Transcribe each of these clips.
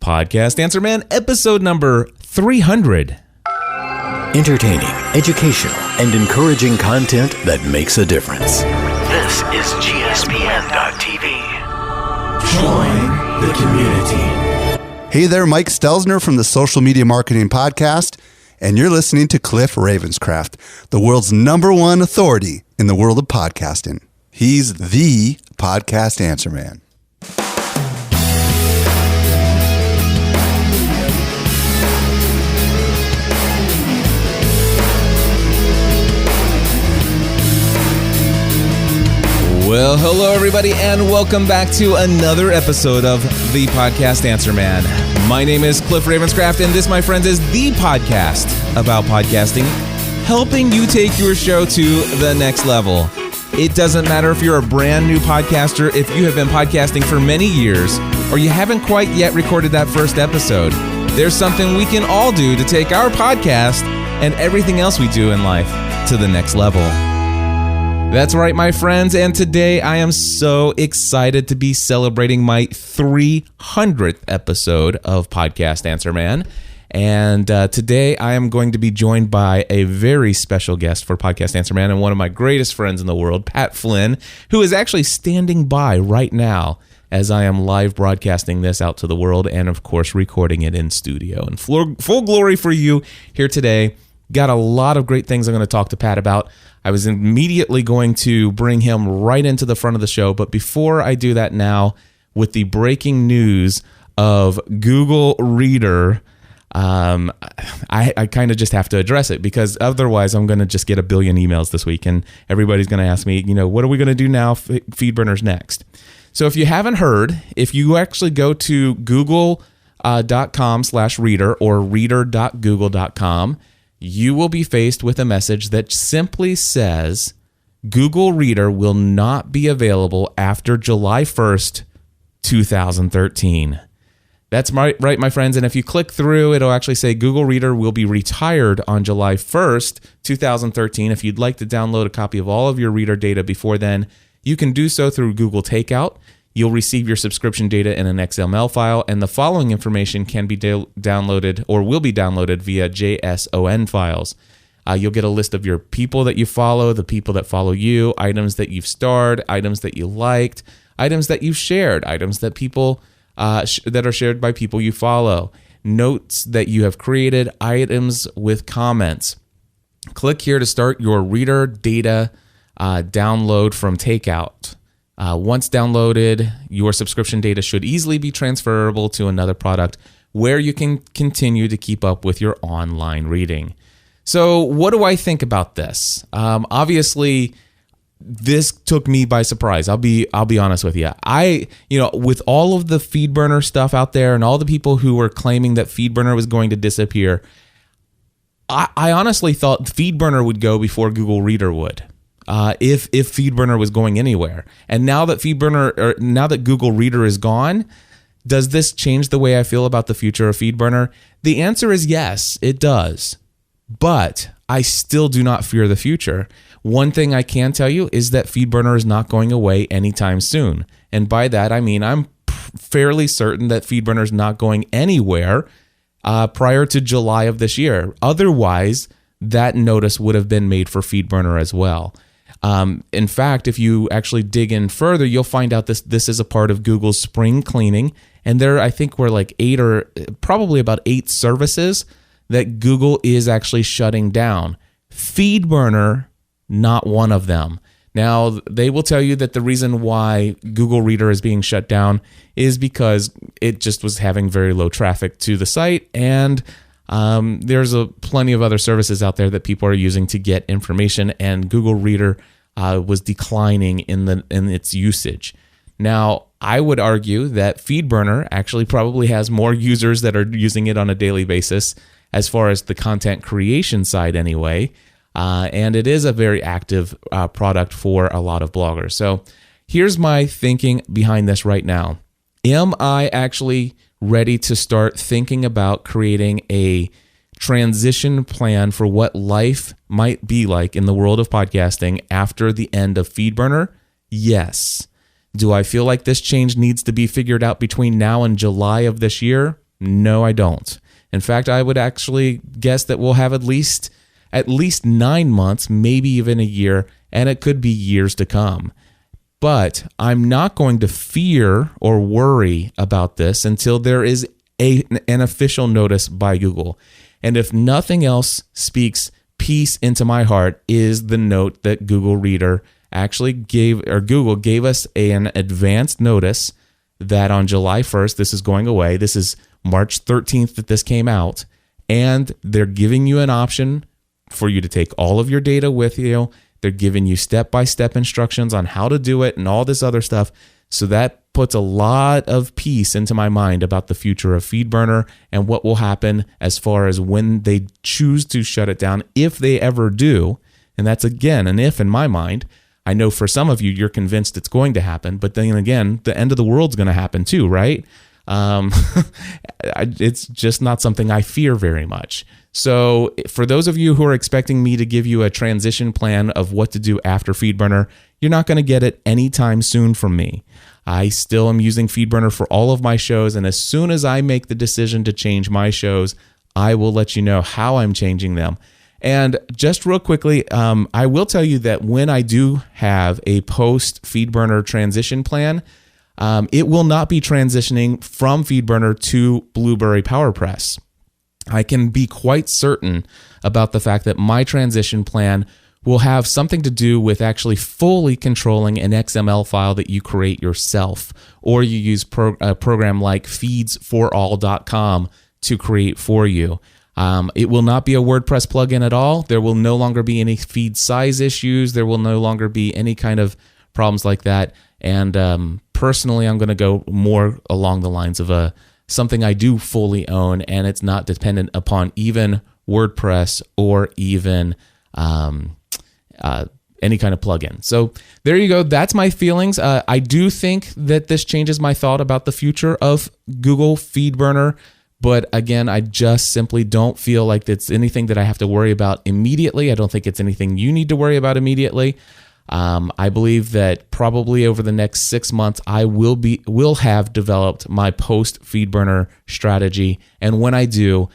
Podcast Answer Man, episode number 300. Entertaining, educational, and encouraging content that makes a difference. This is GSPN.TV. Join the community. Hey there, Mike Stelzner from the Social Media Marketing Podcast, and you're listening to Cliff Ravenscraft, the world's #1 authority in the world of podcasting. He's the Podcast Answer Man. Well, hello everybody, and welcome back to another episode of the Podcast Answer Man. My name is Cliff Ravenscraft, and this, my friends, is the podcast about podcasting, helping you take your show to the next level. It doesn't matter if you're a brand new podcaster, if you have been podcasting for many years, or you haven't quite yet recorded that first episode. There's something we can all do to take our podcast and everything else we do in life to the next level. That's right, my friends, and today I am so excited to be celebrating my 300th episode of Podcast Answer Man. And today I am going to be joined by a very special guest for Podcast Answer Man and one of my greatest friends in the world, Pat Flynn, who is actually standing by right now as I am live broadcasting this out to the world and, of course, recording it in studio. And full glory for you here today. Got a lot of great things I'm going to talk to Pat about. I was immediately going to bring him right into the front of the show, but before I do that now, with the breaking news of Google Reader, I kind of just have to address it, because otherwise I'm going to just get a billion emails this week, and everybody's going to ask me, what are we going to do now? FeedBurner's next. So if you haven't heard, if you actually go to google.com/reader or reader.google.com, you will be faced with a message that simply says Google Reader will not be available after July 1st, 2013. That's right, my friends. And if you click through, it'll actually say Google Reader will be retired on July 1st, 2013. If you'd like to download a copy of all of your reader data before then, you can do so through Google Takeout. You'll receive your subscription data in an XML file, and the following information can be downloaded or will be downloaded via JSON files. You'll get a list of your people that you follow, the people that follow you, items that you've starred, items that you liked, items that you've shared, items that people that are shared by people you follow, notes that you have created, items with comments. Click here to start your reader data download from Takeout. Once downloaded, your subscription data should easily be transferable to another product where you can continue to keep up with your online reading. So what do I think about this? Obviously, this took me by surprise. I'll be honest with you. With all of the FeedBurner stuff out there and all the people who were claiming that FeedBurner was going to disappear, I honestly thought FeedBurner would go before Google Reader would. If FeedBurner was going anywhere. And now that Google Reader is gone, does this change the way I feel about the future of FeedBurner? The answer is yes, it does. But I still do not fear the future. One thing I can tell you is that FeedBurner is not going away anytime soon. And by that, I mean I'm fairly certain that FeedBurner is not going anywhere prior to July of this year. Otherwise, that notice would have been made for FeedBurner as well. In fact, if you actually dig in further, you'll find out this is a part of Google's spring cleaning. And there, I think, were like probably about 8 services that Google is actually shutting down. FeedBurner, not one of them. Now, they will tell you that the reason why Google Reader is being shut down is because it just was having very low traffic to the site, and there's plenty of other services out there that people are using to get information, and Google Reader was declining in its usage. Now, I would argue that FeedBurner actually probably has more users that are using it on a daily basis as far as the content creation side anyway, and it is a very active product for a lot of bloggers. So here's my thinking behind this right now. Am I actually ready to start thinking about creating a transition plan for what life might be like in the world of podcasting after the end of FeedBurner? Yes. Do I feel like this change needs to be figured out between now and July of this year? No, I don't. In fact, I would actually guess that we'll have at least 9 months, maybe even a year, and it could be years to come. But I'm not going to fear or worry about this until there is an official notice by Google. And if nothing else speaks peace into my heart, is the note that Google Reader actually Google gave us an advanced notice that on July 1st, this is going away. This is March 13th that this came out. And they're giving you an option for you to take all of your data with you. They're giving you step-by-step instructions on how to do it and all this other stuff. So that puts a lot of peace into my mind about the future of FeedBurner and what will happen as far as when they choose to shut it down, if they ever do. And that's, again, an if in my mind. I know for some of you, you're convinced it's going to happen. But then again, the end of the world's going to happen too, right? It's just not something I fear very much. So for those of you who are expecting me to give you a transition plan of what to do after FeedBurner, you're not going to get it anytime soon from me. I still am using FeedBurner for all of my shows, and as soon as I make the decision to change my shows, I will let you know how I'm changing them. And just real quickly, I will tell you that when I do have a post-FeedBurner transition plan, it will not be transitioning from FeedBurner to Blueberry PowerPress. I can be quite certain about the fact that my transition plan will have something to do with actually fully controlling an XML file that you create yourself, or you use a program like feedsforall.com to create for you. It will not be a WordPress plugin at all. There will no longer be any feed size issues. There will no longer be any kind of problems like that. And personally, I'm going to go more along the lines of something I do fully own, and it's not dependent upon even WordPress or even any kind of plugin. So there you go. That's my feelings. I do think that this changes my thought about the future of Google FeedBurner. But again, I just simply don't feel like it's anything that I have to worry about immediately. I don't think it's anything you need to worry about immediately. I believe that probably over the next 6 months, I will have developed my post FeedBurner strategy. And when I do,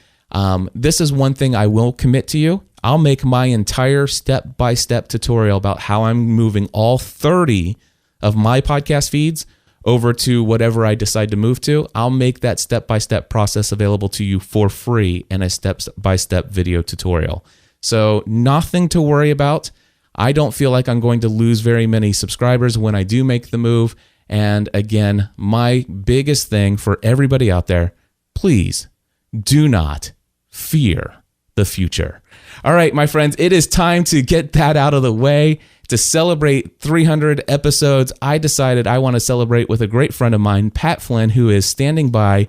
this is one thing I will commit to you. I'll make my entire step-by-step tutorial about how I'm moving all 30 of my podcast feeds over to whatever I decide to move to. I'll make that step-by-step process available to you for free in a step-by-step video tutorial. So nothing to worry about. I don't feel like I'm going to lose very many subscribers when I do make the move. And again, my biggest thing for everybody out there, please do not fear the future. All right, my friends, it is time to get that out of the way. To celebrate 300 episodes, I decided I want to celebrate with a great friend of mine, Pat Flynn, who is standing by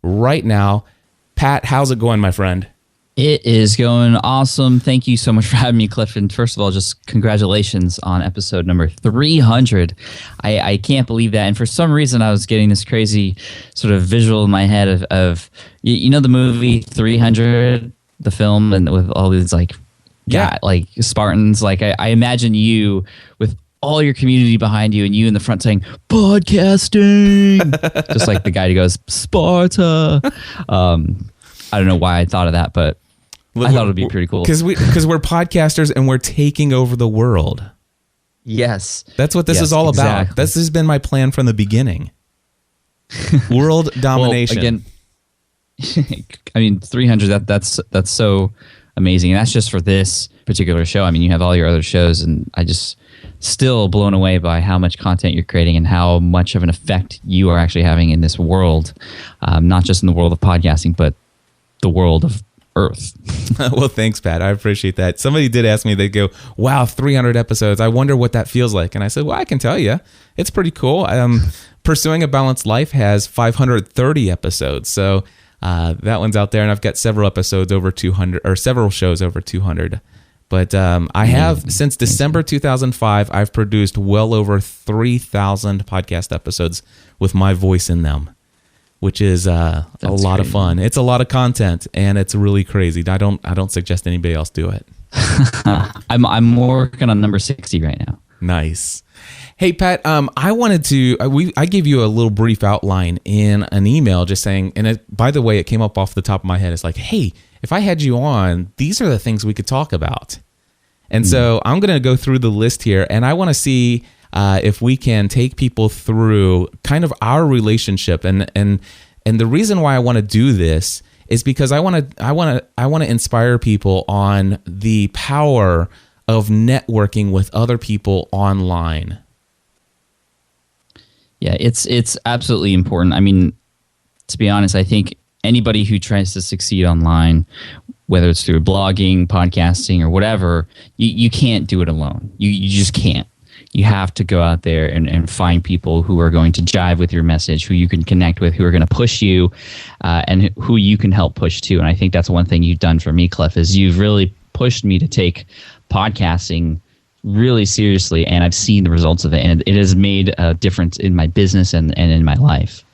right now. Pat, how's it going, my friend? It is going awesome. Thank you so much for having me, Clifton. First of all, just congratulations on episode number 300. I can't believe that. And for some reason, I was getting this crazy sort of visual in my head of you know the movie 300, the film, and with all these like Spartans. Like I imagine you with all your community behind you and you in the front saying podcasting, just like the guy who goes Sparta. I don't know why I thought of that, but I thought it would be pretty cool. Because we're podcasters and we're taking over the world. Yes. That's what this is all about. Exactly. This has been my plan from the beginning. World domination. Well, again, I mean, 300, that's so amazing. And that's just for this particular show. I mean, you have all your other shows, and I just still blown away by how much content you're creating and how much of an effect you are actually having in this world, not just in the world of podcasting, but the world of Earth. Well, thanks, Pat. I appreciate that. Somebody did ask me, they go, wow, 300 episodes. I wonder what that feels like. And I said, well, I can tell you. It's pretty cool. Pursuing a Balanced Life has 530 episodes. So that one's out there. And I've got several episodes over 200, or several shows over 200. But I have, since December 2005, I've produced well over 3,000 podcast episodes with my voice in them, which is a lot of fun. It's a lot of content, and it's really crazy. I don't suggest anybody else do it. I'm working on number 60 right now. Nice. Hey, Pat, I gave you a little brief outline in an email just saying, and by the way, it came up off the top of my head. It's like, hey, if I had you on, these are the things we could talk about. And so I'm going to go through the list here, and I want to see if we can take people through kind of our relationship. And the reason why I want to do this is because I want to inspire people on the power of networking with other people online. Yeah, it's absolutely important. I mean, to be honest, I think anybody who tries to succeed online, whether it's through blogging, podcasting, or whatever, you can't do it alone. You just can't. You have to go out there and find people who are going to jive with your message, who you can connect with, who are going to push you, and who you can help push too. And I think that's one thing you've done for me, Cliff, is you've really pushed me to take podcasting really seriously, and I've seen the results of it, and it has made a difference in my business and in my life.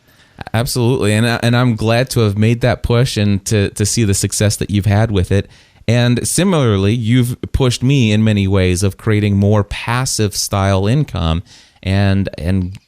Absolutely, and I'm glad to have made that push and to see the success that you've had with it. And similarly, you've pushed me in many ways of creating more passive style income and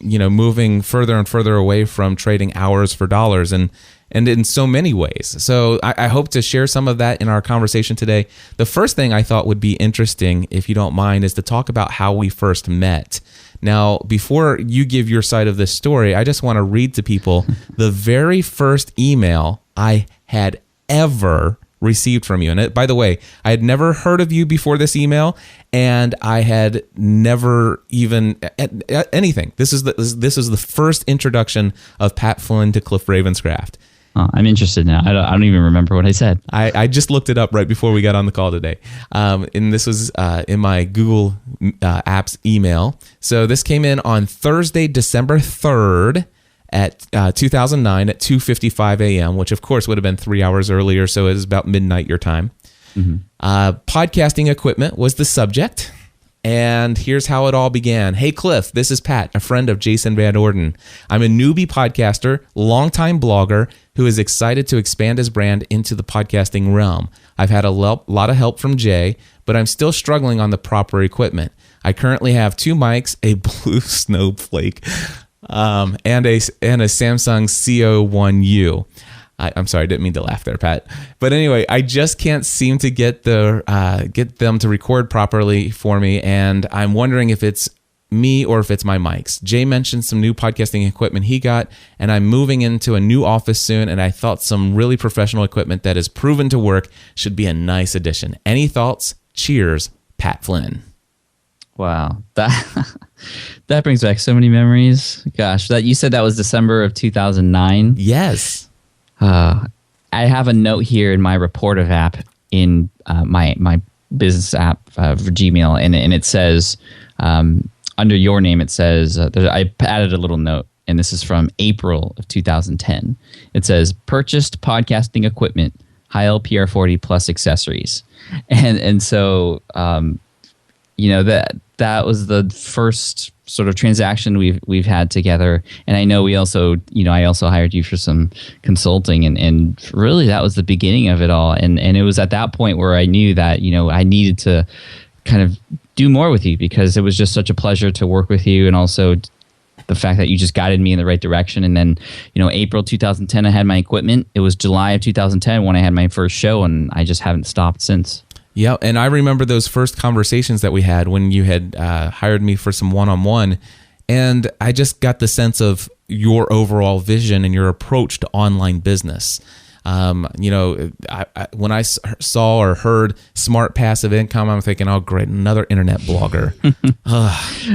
moving further and further away from trading hours for dollars and in so many ways. So I hope to share some of that in our conversation today. The first thing I thought would be interesting, if you don't mind, is to talk about how we first met. Now, before you give your side of this story, I just want to read to people the very first email I had ever received from you. And by the way, I had never heard of you before this email, and I had never even anything. This is the first introduction of Pat Flynn to Cliff Ravenscraft. Oh, I'm interested now. I don't even remember what I said. I just looked it up right before we got on the call today. And this was in my Google Apps email. So this came in on Thursday, December 3rd at 2009 at 2:55 a.m., which of course would have been 3 hours earlier. So it was about midnight your time. Mm-hmm. Podcasting equipment was the subject. And here's how it all began. Hey, Cliff, this is Pat, a friend of Jason Van Orden. I'm a newbie podcaster, longtime blogger who is excited to expand his brand into the podcasting realm. I've had a lot of help from Jay, but I'm still struggling on the proper equipment. I currently have 2 mics, a blue snowflake, and a Samsung CO1U. I'm sorry, I didn't mean to laugh there, Pat. But anyway, I just can't seem to get them to record properly for me, and I'm wondering if it's me or if it's my mics. Jay mentioned some new podcasting equipment he got, and I'm moving into a new office soon, and I thought some really professional equipment that is proven to work should be a nice addition. Any thoughts? Cheers, Pat Flynn. Wow, that brings back so many memories. Gosh, that you said that was December of 2009. Yes. I have a note here in my Reportive app in my business app for Gmail, and it says under your name, it says I added a little note, and this is from April of 2010. It says purchased podcasting equipment, Heil PR40 plus accessories, and so that was the first sort of transaction we've had together. And I know I also hired you for some consulting, and really that was the beginning of it all. And it was at that point where I knew that, I needed to kind of do more with you, because it was just such a pleasure to work with you, and also the fact that you just guided me in the right direction. And then, April 2010, I had my equipment. It was July of 2010 when I had my first show, and I just haven't stopped since. Yeah, and I remember those first conversations that we had when you had hired me for some one-on-one, and I just got the sense of your overall vision and your approach to online business. When I saw or heard smart passive income, I'm thinking, oh, great, another internet blogger.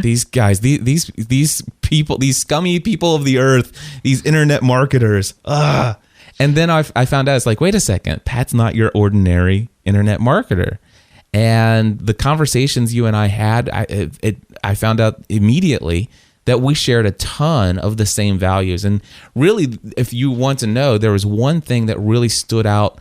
These guys, these people, these scummy people of the earth, these internet marketers. And then I found out, it's like, wait a second, Pat's not your ordinary internet marketer. And the conversations you and I had, I found out immediately that we shared a ton of the same values. And really, if you want to know, there was one thing that really stood out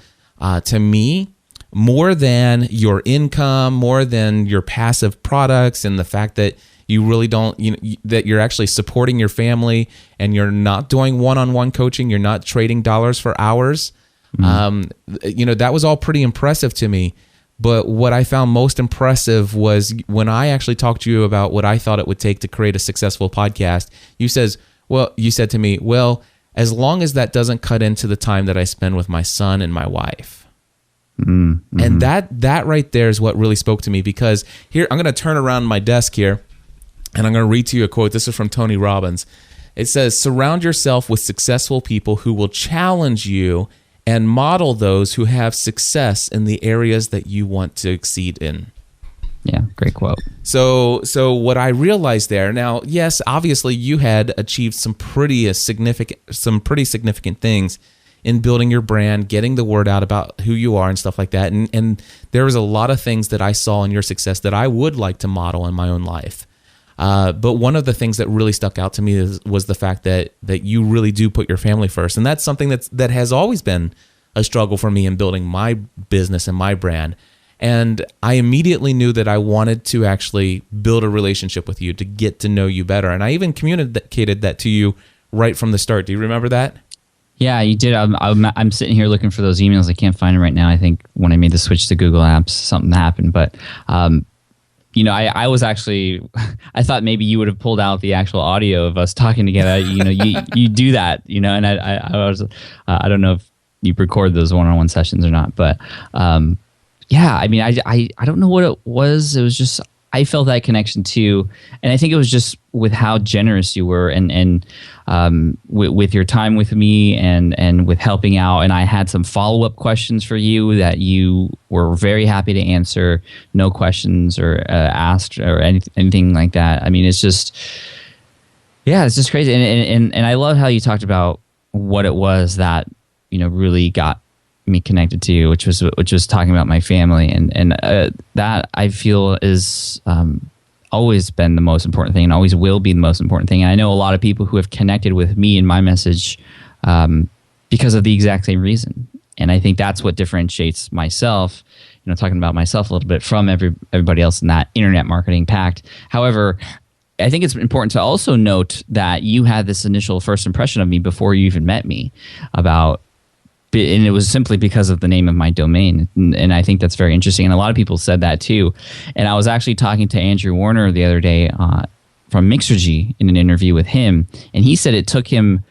to me more than your income, more than your passive products, and the fact that you really don't, that you're actually supporting your family and you're not doing one-on-one coaching, you're not trading dollars for hours. Mm-hmm. That was all pretty impressive to me. But what I found most impressive was when I actually talked to you about what I thought it would take to create a successful podcast, you said to me, well, as long as that doesn't cut into the time that I spend with my son and my wife. Mm-hmm. And that right there is what really spoke to me, because here, I'm going to turn around my desk here and I'm going to read to you a quote. This is from Tony Robbins. It says, surround yourself with successful people who will challenge you and model those who have success in the areas that you want to exceed in. Yeah, great quote. So what I realized there, now, yes, obviously you had achieved some pretty significant things in building your brand, getting the word out about who you are and stuff like that. And there was a lot of things that I saw in your success that I would like to model in my own life. But one of the things that really stuck out to me was the fact that you really do put your family first. And that's something that has always been a struggle for me in building my business and my brand. And I immediately knew that I wanted to actually build a relationship with you, to get to know you better. And I even communicated that to you right from the start. Do you remember that? Yeah, you did. I'm sitting here looking for those emails. I can't find them right now. I think when I made the switch to Google Apps, something happened. But I was actually, I thought maybe you would have pulled out the actual audio of us talking together. You do that, and I was, I don't know if you record those one-on-one sessions or not, but yeah, I mean, I don't know what it was. It was just, I felt that connection too. And I think it was just with how generous you were and with your time with me and with helping out. And I had some follow-up questions for you that you were very happy to answer. No questions or asked or anything like that. I mean, it's just crazy. And I love how you talked about what it was that, really got me connected to you, which was talking about my family, and that I feel is always been the most important thing, and always will be the most important thing. And I know a lot of people who have connected with me and my message because of the exact same reason. And I think that's what differentiates myself, talking about myself a little bit, from everybody else in that internet marketing pact. However, I think it's important to also note that you had this initial first impression of me before you even met me and it was simply because of the name of my domain. And I think that's very interesting. And a lot of people said that too. And I was actually talking to Andrew Warner the other day from Mixergy in an interview with him. And he said it took him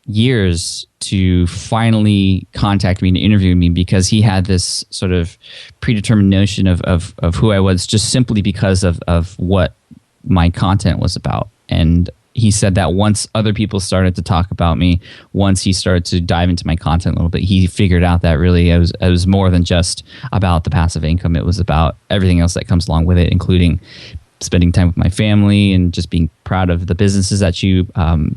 years to finally contact me and interview me, because he had this sort of predetermined notion of who I was, just simply because of what my content was about. And he said that once other people started to talk about me, once he started to dive into my content a little bit, he figured out that really it was more than just about the passive income. It was about everything else that comes along with it, including spending time with my family and just being proud of the businesses that you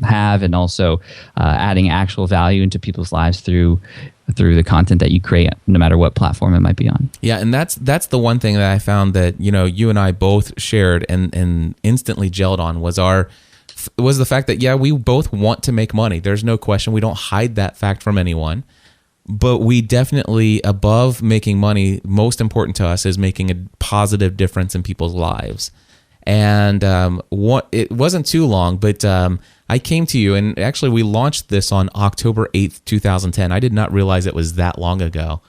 have, and also adding actual value into people's lives through the content that you create, no matter what platform it might be on. Yeah, and that's the one thing that I found that you and I both shared and instantly gelled on was the fact that, yeah, we both want to make money. There's no question. We don't hide that fact from anyone. But we definitely, above making money, most important to us is making a positive difference in people's lives. And it wasn't too long, but I came to you, and actually we launched this on October 8th, 2010. I did not realize it was that long ago.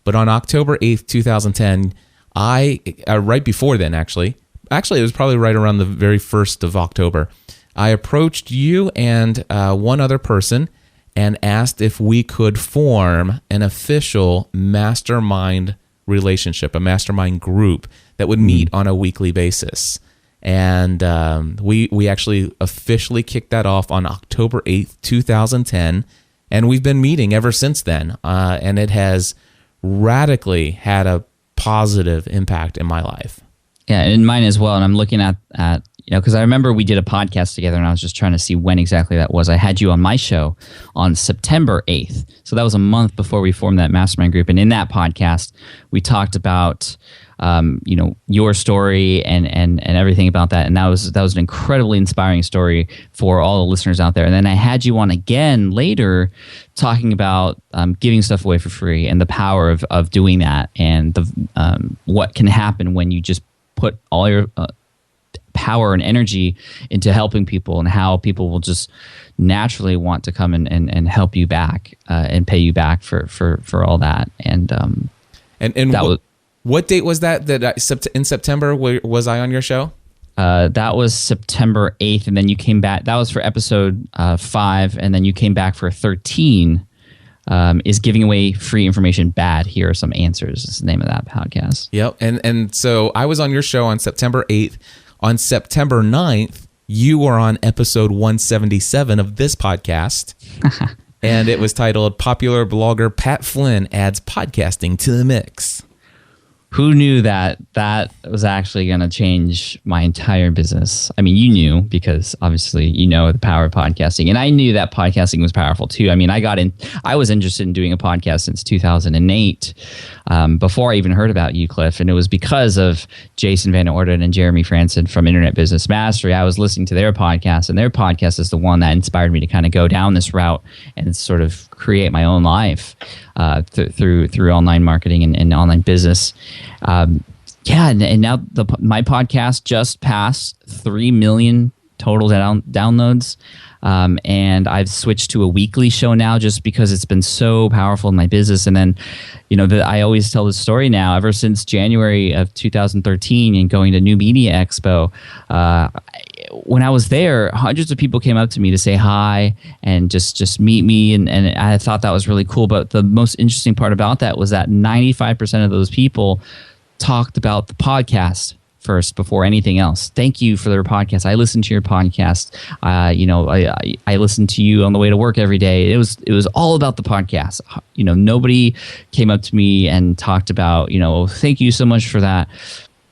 But on October 8th, 2010, right before then, actually it was probably right around the very 1st of October, I approached you and one other person and asked if we could form an official mastermind relationship, a mastermind group that would meet on a weekly basis. And we actually officially kicked that off on October 8th, 2010. And we've been meeting ever since then. And it has radically had a positive impact in my life. Yeah, and in mine as well. And I'm looking at because I remember we did a podcast together, and I was just trying to see when exactly that was. I had you on my show on September 8th. So that was a month before we formed that mastermind group. And in that podcast, we talked about, your story and everything about that. And that was an incredibly inspiring story for all the listeners out there. And then I had you on again later talking about giving stuff away for free and the power of doing that, and the what can happen when you just put all your power and energy into helping people, and how people will just naturally want to come and help you back and pay you back for all that. And What date was that? In September was I on your show? That was September 8th, and then you came back. That was for episode 5, and then you came back for 13. Is giving away free information bad? Here are some answers. Is the name of that podcast. Yep. And so I was on your show on September 8th. On September 9th, you were on episode 177 of this podcast. And it was titled Popular Blogger Pat Flynn Adds Podcasting to the Mix. Who knew that was actually going to change my entire business? I mean, you knew, because obviously you know the power of podcasting. And I knew that podcasting was powerful too. I mean, I was interested in doing a podcast since 2008, before I even heard about you, Cliff. And it was because of Jason Van Orden and Jeremy Franson from Internet Business Mastery. I was listening to their podcast, and their podcast is the one that inspired me to kind of go down this route and sort of create my own life through online marketing and online business. And now my podcast just passed 3 million total downloads. And I've switched to a weekly show now just because it's been so powerful in my business. And then, I always tell the story now, ever since January of 2013 and going to New Media Expo, when I was there, hundreds of people came up to me to say hi and just meet me. And I thought that was really cool. But the most interesting part about that was that 95% of those people talked about the podcast first before anything else. Thank you for their podcast. I listen to your podcast. I listen to you on the way to work every day. It was all about the podcast. Nobody came up to me and talked about, thank you so much for that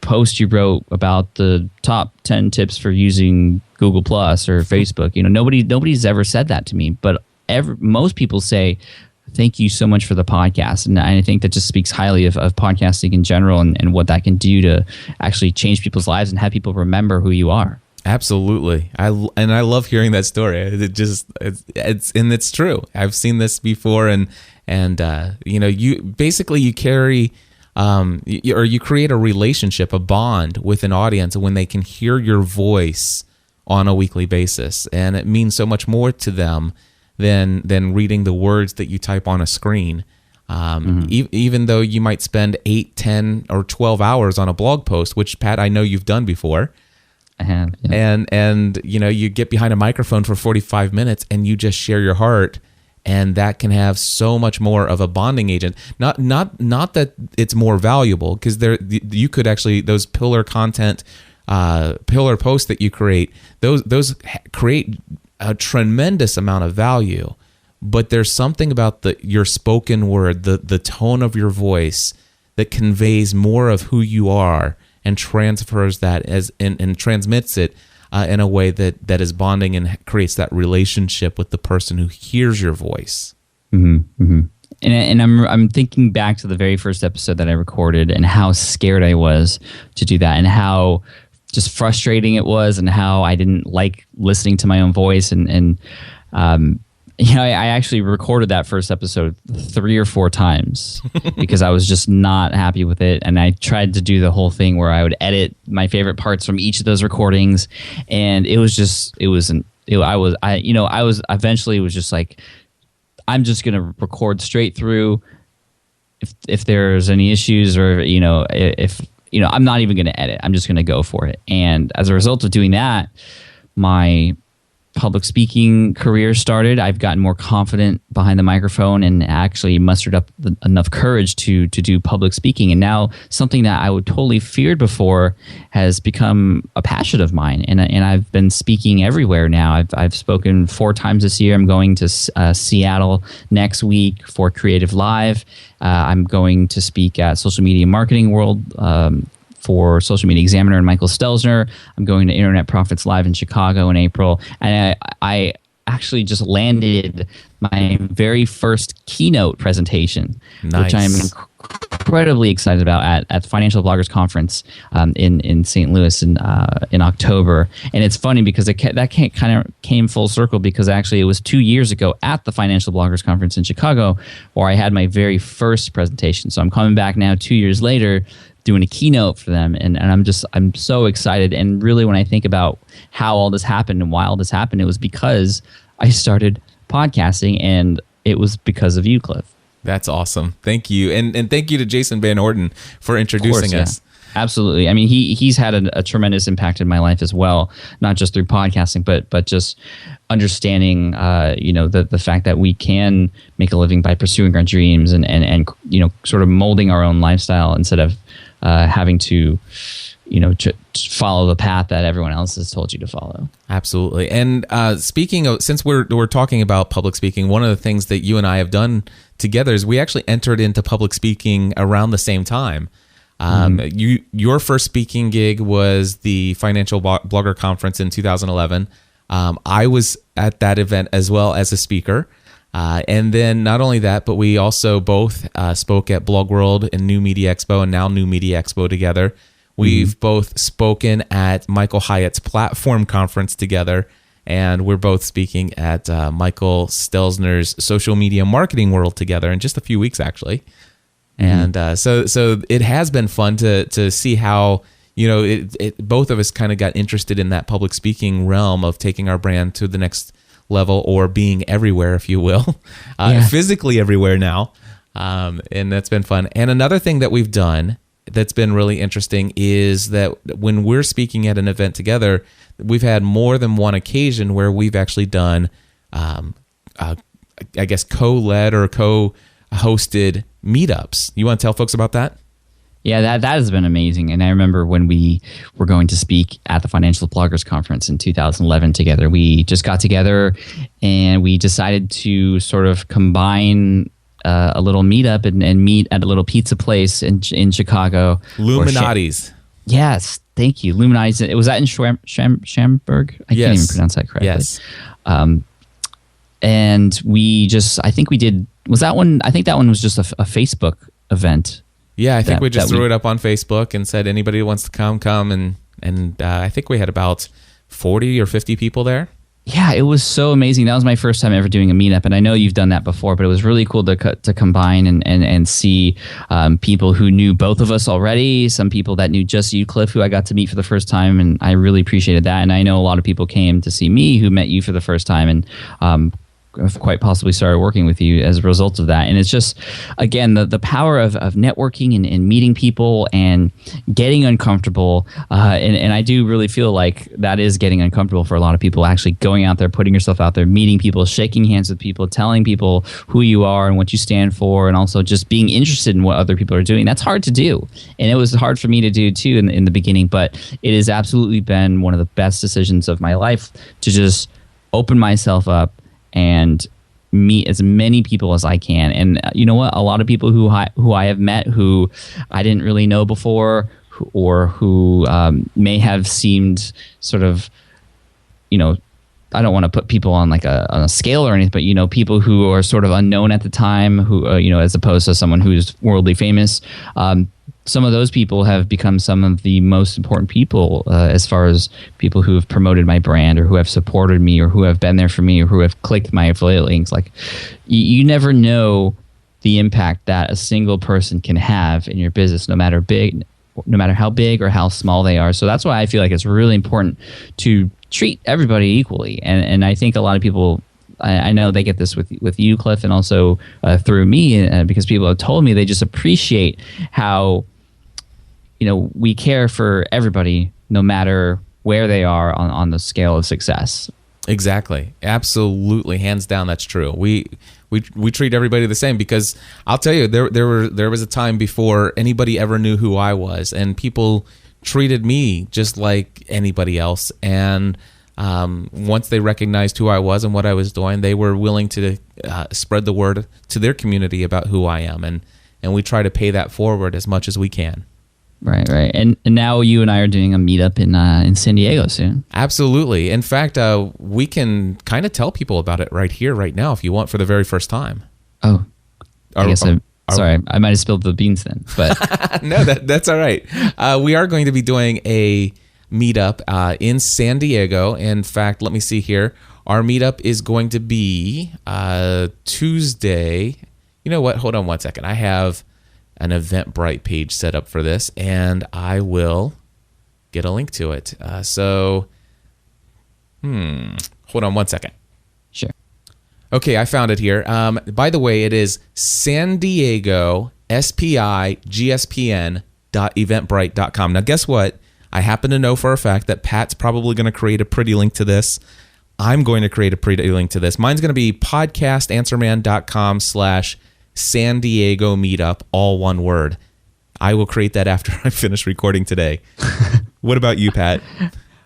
post you wrote about the top 10 tips for using Google Plus or Facebook. Nobody's ever said that to me, but most people say, thank you so much for the podcast. And I think that just speaks highly of podcasting in general and what that can do to actually change people's lives and have people remember who you are. Absolutely. I love hearing that story. It's true. I've seen this before, and you carry you create a relationship, a bond with an audience when they can hear your voice on a weekly basis, and it means so much more to them than reading the words that you type on a screen. Even though you might spend 8, 10, or 12 hours on a blog post, which, Pat, I know you've done before. I have. Yeah. And you get behind a microphone for 45 minutes and you just share your heart, and that can have so much more of a bonding agent. Not that it's more valuable, because you could actually, those pillar content, pillar posts that you create, those create a tremendous amount of value, but there's something about your spoken word, the tone of your voice, that conveys more of who you are and transfers that and transmits it in a way that is bonding and creates that relationship with the person who hears your voice. Mm-hmm, mm-hmm. And I'm thinking back to the very first episode that I recorded and how scared I was to do that, and how just frustrating it was, and how I didn't like listening to my own voice. I actually recorded that first episode 3 or 4 times because I was just not happy with it. And I tried to do the whole thing where I would edit my favorite parts from each of those recordings. And I was eventually was just like, I'm just going to record straight through. If there's any issues, or, I'm not even going to edit. I'm just going to go for it. And as a result of doing that, my public speaking career started. I've gotten more confident behind the microphone and actually mustered up enough courage to do public speaking. And now something that I would totally feared before has become a passion of mine. And I've been speaking everywhere now. I've spoken 4 times this year. I'm going to Seattle next week for Creative Live. I'm going to speak at Social Media Marketing World for Social Media Examiner and Michael Stelzner. I'm going to Internet Profits Live in Chicago in April. And I actually just landed my very first keynote presentation, which I'm incredibly excited about at the Financial Bloggers Conference in St. Louis in October. And it's funny because that kind of came full circle, because actually it was 2 years ago at the Financial Bloggers Conference in Chicago where I had my very first presentation. So I'm coming back now 2 years later, doing a keynote for them, and I'm so excited. And really, when I think about how all this happened and why all this happened, it was because I started podcasting, and it was because of you, Cliff. That's awesome. Thank you. And thank you to Jason Van Orden for introducing us. Absolutely. I mean, he's had a tremendous impact in my life as well, not just through podcasting, but just understanding, the fact that we can make a living by pursuing our dreams and sort of molding our own lifestyle instead of having to follow the path that everyone else has told you to follow. Absolutely. And speaking of, since we're talking about public speaking, one of the things that you and I have done together is we actually entered into public speaking around the same time. Your first speaking gig was the Financial Blogger Conference in 2011. I was at that event as well as a speaker. And then not only that, but we also both spoke at Blog World and New Media Expo and now New Media Expo together. We've both spoken at Michael Hyatt's Platform Conference together, and we're both speaking at Michael Stelzner's Social Media Marketing World together in just a few weeks, actually. And so it has been fun to see how, both of us kind of got interested in that public speaking realm of taking our brand to the next level, or being everywhere, if you will, physically everywhere now. And that's been fun. And another thing that we've done that's been really interesting is that when we're speaking at an event together, we've had more than one occasion where we've actually done, co-led or co-hosted meetups. You want to tell folks about that? Yeah, that has been amazing. And I remember when we were going to speak at the Financial Bloggers Conference in 2011 together, we just got together and we decided to sort of combine a little meetup and meet at a little pizza place in Chicago. Illuminati's. Yes, thank you. Illuminati's. Was that in Schaumburg? I can't even pronounce that correctly. Yes. And we just, I think we did, was that one, I think that one was just a Facebook event. Yeah, I think we just threw it up on Facebook and said, anybody who wants to come. And I think we had about 40 or 50 people there. Yeah, it was so amazing. That was my first time ever doing a meetup, and I know you've done that before, but it was really cool to combine and see people who knew both of us already, some people that knew just you, Cliff, who I got to meet for the first time, and I really appreciated that. And I know a lot of people came to see me who met you for the first time, and quite possibly started working with you as a result of that. And it's just, again, the power of networking and meeting people and getting uncomfortable. And I do really feel like that is getting uncomfortable for a lot of people, actually going out there, putting yourself out there, meeting people, shaking hands with people, telling people who you are and what you stand for, and also just being interested in what other people are doing. That's hard to do. And it was hard for me to do too in the beginning, but it has absolutely been one of the best decisions of my life to just open myself up and meet as many people as I can. And you know what? A lot of people who I have met who I didn't really know before, or who may have seemed sort of, I don't want to put people on like on a scale or anything, but people who are sort of unknown at the time, who as opposed to someone who's worldly famous. Some of those people have become some of the most important people as far as people who have promoted my brand, or who have supported me, or who have been there for me, or who have clicked my affiliate links. Like, you never know the impact that a single person can have in your business, no matter how big or how small they are. So that's why I feel like it's really important to treat everybody equally. And I think a lot of people, I know they get this with you, Cliff, and also through me, because people have told me they just appreciate how we care for everybody, no matter where they are on the scale of success. Exactly. Absolutely. Hands down, that's true. We treat everybody the same, because I'll tell you, there was a time before anybody ever knew who I was, and people treated me just like anybody else. And once they recognized who I was and what I was doing, they were willing to spread the word to their community about who I am. And we try to pay that forward as much as we can. Right. And now you and I are doing a meetup in San Diego soon. Absolutely. In fact, we can kind of tell people about it right here, right now, if you want, for the very first time. Oh, sorry, I might have spilled the beans then. But no, that's all right. We are going to be doing a meetup in San Diego. In fact, let me see here. Our meetup is going to be Tuesday. You know what? Hold on one second. I have an Eventbrite page set up for this, and I will get a link to it. Hold on one second. Sure. Okay, I found it here. By the way, it is San Diego SPIGSPN.eventbrite.com. Now, guess what? I happen to know for a fact that Pat's probably going to create a pretty link to this. I'm going to create a pretty link to this. Mine's going to be podcastanswerman.com/San Diego Meetup, all one word. I will create that after I finish recording today. What about you, Pat?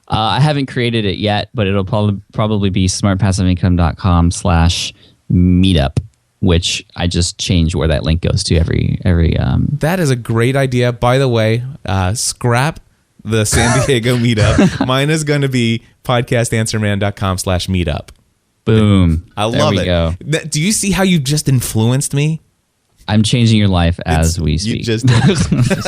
I haven't created it yet, but it'll probably be smartpassiveincome.com/meetup, which I just change where that link goes to every. That is a great idea. By the way, scrap the San Diego meetup. Mine is going to be podcastanswerman.com/meetup. Boom. I love it. Go. Do you see how you just influenced me? I'm changing your life as we speak. You just did.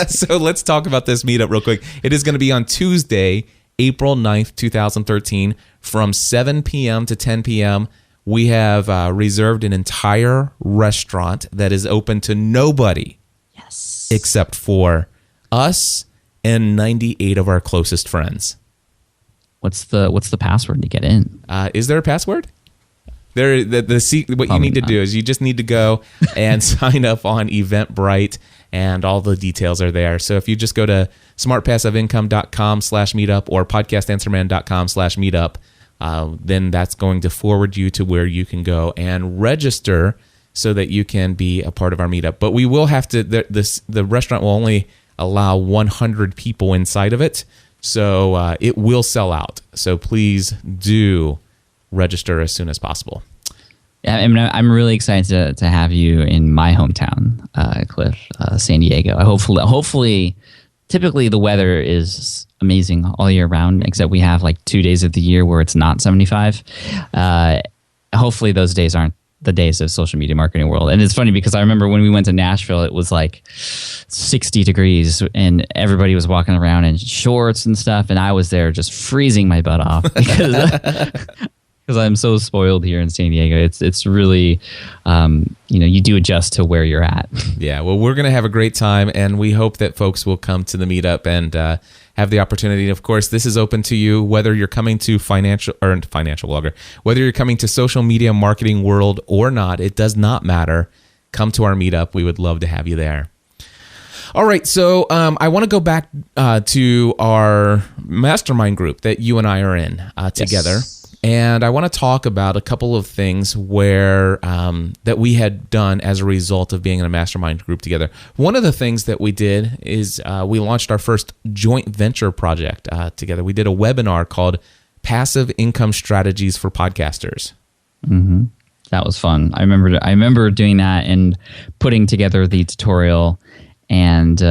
So let's talk about this meetup real quick. It is going to be on Tuesday, April 9th, 2013, from 7 p.m. to 10 p.m. We have reserved an entire restaurant that is open to nobody except for us and 98 of our closest friends. What's the password to get in? Is there a password? What you need to do is you just need to go and sign up on Eventbrite, and all the details are there. So if you just go to smartpassiveincome.com/meetup or podcastanswerman.com/meetup, then that's going to forward you to where you can go and register so that you can be a part of our meetup. But we will have to, the restaurant will only allow 100 people inside of it, so it will sell out. So please do register as soon as possible. Yeah, I mean, I'm really excited to have you in my hometown, Cliff, San Diego. Hopefully, typically the weather is amazing all year round, except we have like 2 days of the year where it's not 75. Hopefully those days aren't the days of social media marketing world. And it's funny because I remember when we went to Nashville, it was like 60 degrees and everybody was walking around in shorts and stuff. And I was there just freezing my butt off because I'm so spoiled here in San Diego. It's really, you do adjust to where you're at. Yeah, well, we're going to have a great time, and we hope that folks will come to the meetup and have the opportunity. Of course, this is open to you, whether you're coming to financial blogger, whether you're coming to social media marketing world or not. It does not matter. Come to our meetup. We would love to have you there. All right, so I want to go back to our mastermind group that you and I are in together. Yes. And I want to talk about a couple of things where that we had done as a result of being in a mastermind group together. One of the things that we did is we launched our first joint venture project together. We did a webinar called Passive Income Strategies for Podcasters. Mm-hmm. That was fun. I remember doing that and putting together the tutorial. And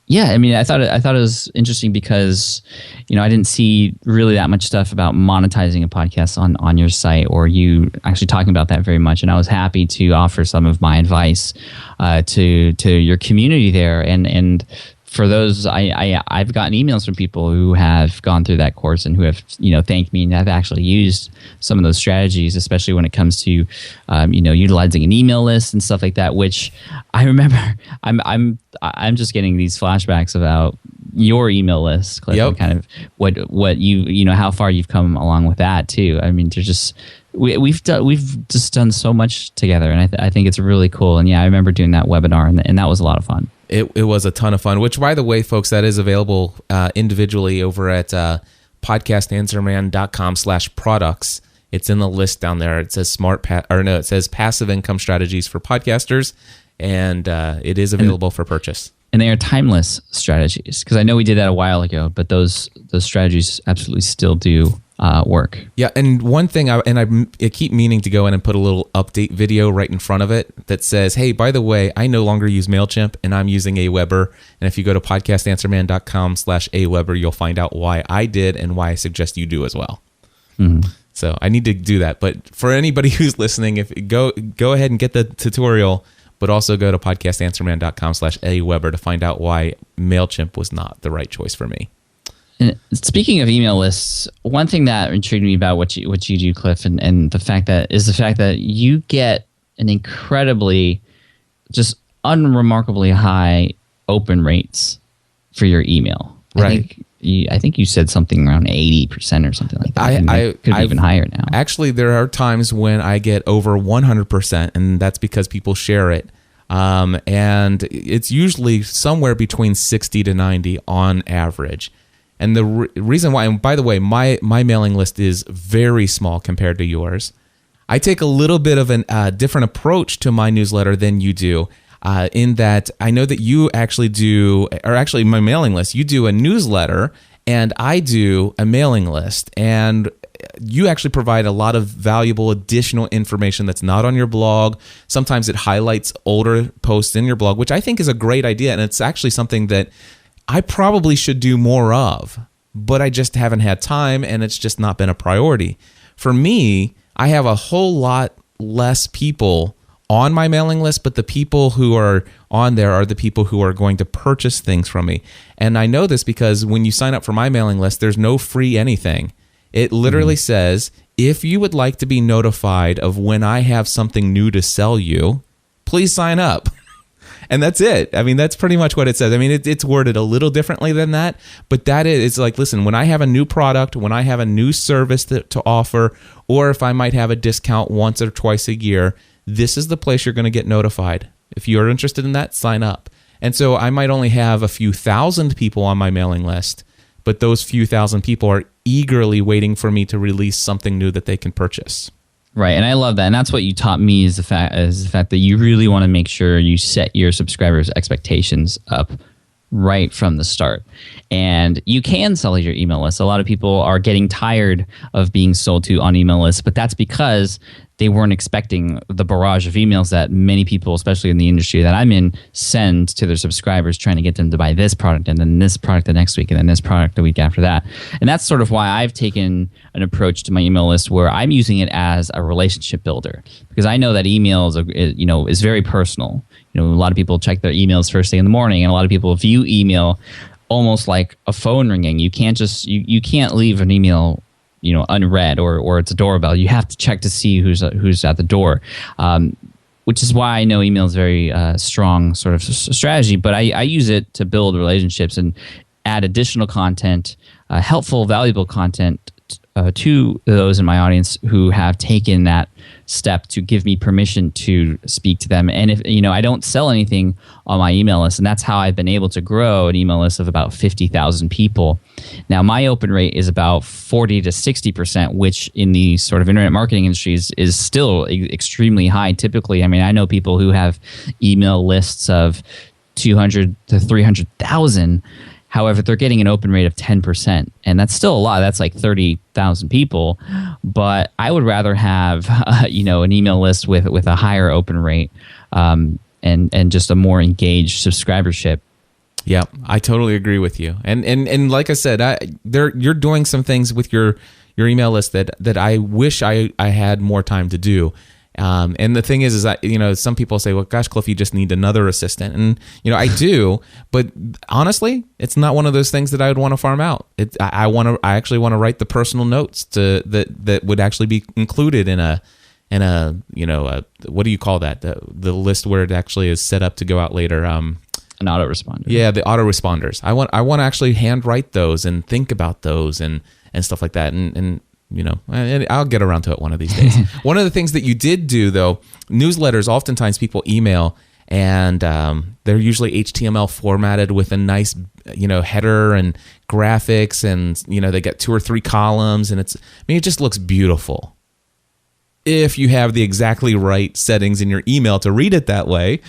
yeah, I mean, I thought it was interesting because, I didn't see really that much stuff about monetizing a podcast on your site, or you actually talking about that very much. And I was happy to offer some of my advice to your community there. And for those, I've gotten emails from people who have gone through that course and who have thanked me and have actually used some of those strategies, especially when it comes to utilizing an email list and stuff like that. Which I remember, I'm just getting these flashbacks about your email list, Cliff, and kind of what you how far you've come along with that too. I mean, there's just we've just done so much together, and I think it's really cool. And yeah, I remember doing that webinar, and that was a lot of fun. It was a ton of fun, which, by the way, folks, that is available individually over at podcastanswerman.com/products. It's in the list down there. It says it says Passive Income Strategies for Podcasters, and it is available for purchase. And they are timeless strategies, because I know we did that a while ago, but those strategies absolutely still do work. Yeah, and one thing, I keep meaning to go in and put a little update video right in front of it that says, hey, by the way, I no longer use MailChimp and I'm using Aweber. And if you go to podcastanswerman.com/Aweber, you'll find out why I did and why I suggest you do as well. Mm-hmm. So I need to do that. But for anybody who's listening, if go ahead and get the tutorial, but also go to podcastanswerman.com/Aweber to find out why MailChimp was not the right choice for me. And speaking of email lists, one thing that intrigued me about what you do, Cliff, and the fact that you get an incredibly, just unremarkably high open rates for your email. Right. I think I think you said something around 80% or something like that. Could be even higher now. Actually, there are times when I get over 100%, and that's because people share it. And it's usually somewhere between 60 to 90 on average. And the reason why, and by the way, my mailing list is very small compared to yours. I take a little bit of a different approach to my newsletter than you do, in that I know that you actually do, or actually my mailing list, you do a newsletter and I do a mailing list. And you actually provide a lot of valuable additional information that's not on your blog. Sometimes it highlights older posts in your blog, which I think is a great idea. And it's actually something that I probably should do more of, but I just haven't had time and it's just not been a priority. For me, I have a whole lot less people on my mailing list, but the people who are on there are the people who are going to purchase things from me. And I know this because when you sign up for my mailing list, there's no free anything. It literally says, if you would like to be notified of when I have something new to sell you, please sign up. And that's it. I mean, that's pretty much what it says. I mean, it's worded a little differently than that, but that is, it's like, listen, when I have a new product, when I have a new service to offer, or if I might have a discount once or twice a year, this is the place you're going to get notified. If you're interested in that, sign up. And so I might only have a few thousand people on my mailing list, but those few thousand people are eagerly waiting for me to release something new that they can purchase. Right, and I love that, and that's what you taught me is the fact that you really want to make sure you set your subscribers' expectations up right from the start. And you can sell your email list. A lot of people are getting tired of being sold to on email lists, but that's because they weren't expecting the barrage of emails that many people, especially in the industry that I'm in, send to their subscribers trying to get them to buy this product and then this product the next week and then this product the week after that. And that's sort of why I've taken an approach to my email list where I'm using it as a relationship builder, because I know that email is very personal. A lot of people check their emails first thing in the morning, and a lot of people view email almost like a phone ringing. You can't just you can't leave an email unread or it's a doorbell. You have to check to see who's at the door, which is why I know email is very strong sort of strategy. But I use it to build relationships and add additional content, helpful, valuable content to those in my audience who have taken that step to give me permission to speak to them. And if I don't sell anything on my email list, and that's how I've been able to grow an email list of about 50,000 people. Now, my open rate is about 40 to 60%, which in the sort of internet marketing industries is still extremely high. Typically, I know people who have email lists of 200 to 300,000. However, they're getting an open rate of 10%, and that's still a lot. That's like 30,000 people. But I would rather have, an email list with a higher open rate, and just a more engaged subscribership. Yeah, I totally agree with you. And like I said, you're doing some things with your email list that I wish I had more time to do. And the thing is that, some people say, well, gosh, Cliff, you just need another assistant. And, I do, but honestly, it's not one of those things that I would want to farm out. I actually want to write the personal notes that would actually be included in a what do you call that? The list where it actually is set up to go out later. An autoresponder. Yeah, the autoresponders. I want to actually handwrite those and think about those and stuff like that. And I'll get around to it one of these days. One of the things that you did do, though, newsletters, oftentimes people email and they're usually HTML formatted with a nice, header and graphics, and, they get 2 or 3 columns, and it just looks beautiful. If you have the exactly right settings in your email to read it that way.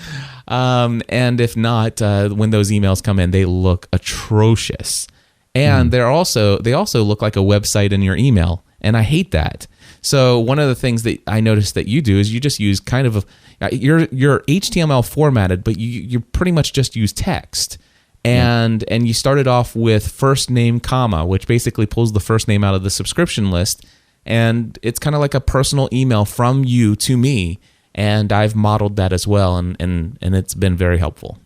And if not, when those emails come in, they look atrocious. And they also look like a website in your email. And I hate that. So one of the things that I noticed that you do is you just use kind of you're HTML formatted, but you pretty much just use text. And you started off with first name, comma, which basically pulls the first name out of the subscription list. And it's kind of like a personal email from you to me. And I've modeled that as well. And it's been very helpful.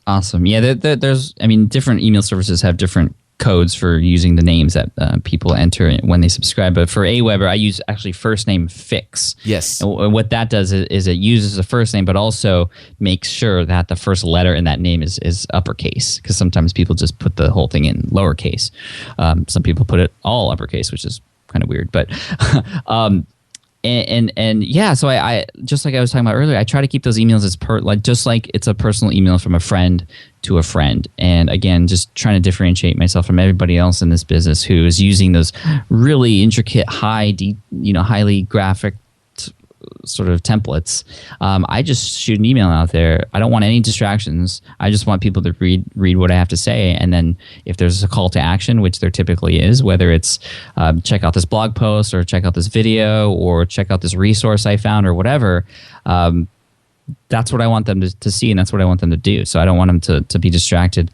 Awesome. Yeah, there's different email services have different codes for using the names that people enter when they subscribe. But for Aweber, I use actually first name fix. Yes. And what that does is it uses the first name, but also makes sure that the first letter in that name is uppercase, because sometimes people just put the whole thing in lowercase. Some people put it all uppercase, which is kind of weird. But and yeah, so I just like I was talking about earlier, I try to keep those emails as just like it's a personal email from a friend to a friend. And again, just trying to differentiate myself from everybody else in this business who is using those really intricate, highly graphic sort of templates. I just shoot an email out there. I don't want any distractions. I just want people to read what I have to say, and then if there's a call to action, which there typically is, whether it's check out this blog post or check out this video or check out this resource I found or whatever, that's what I want them to see, and that's what I want them to do. So I don't want them to be distracted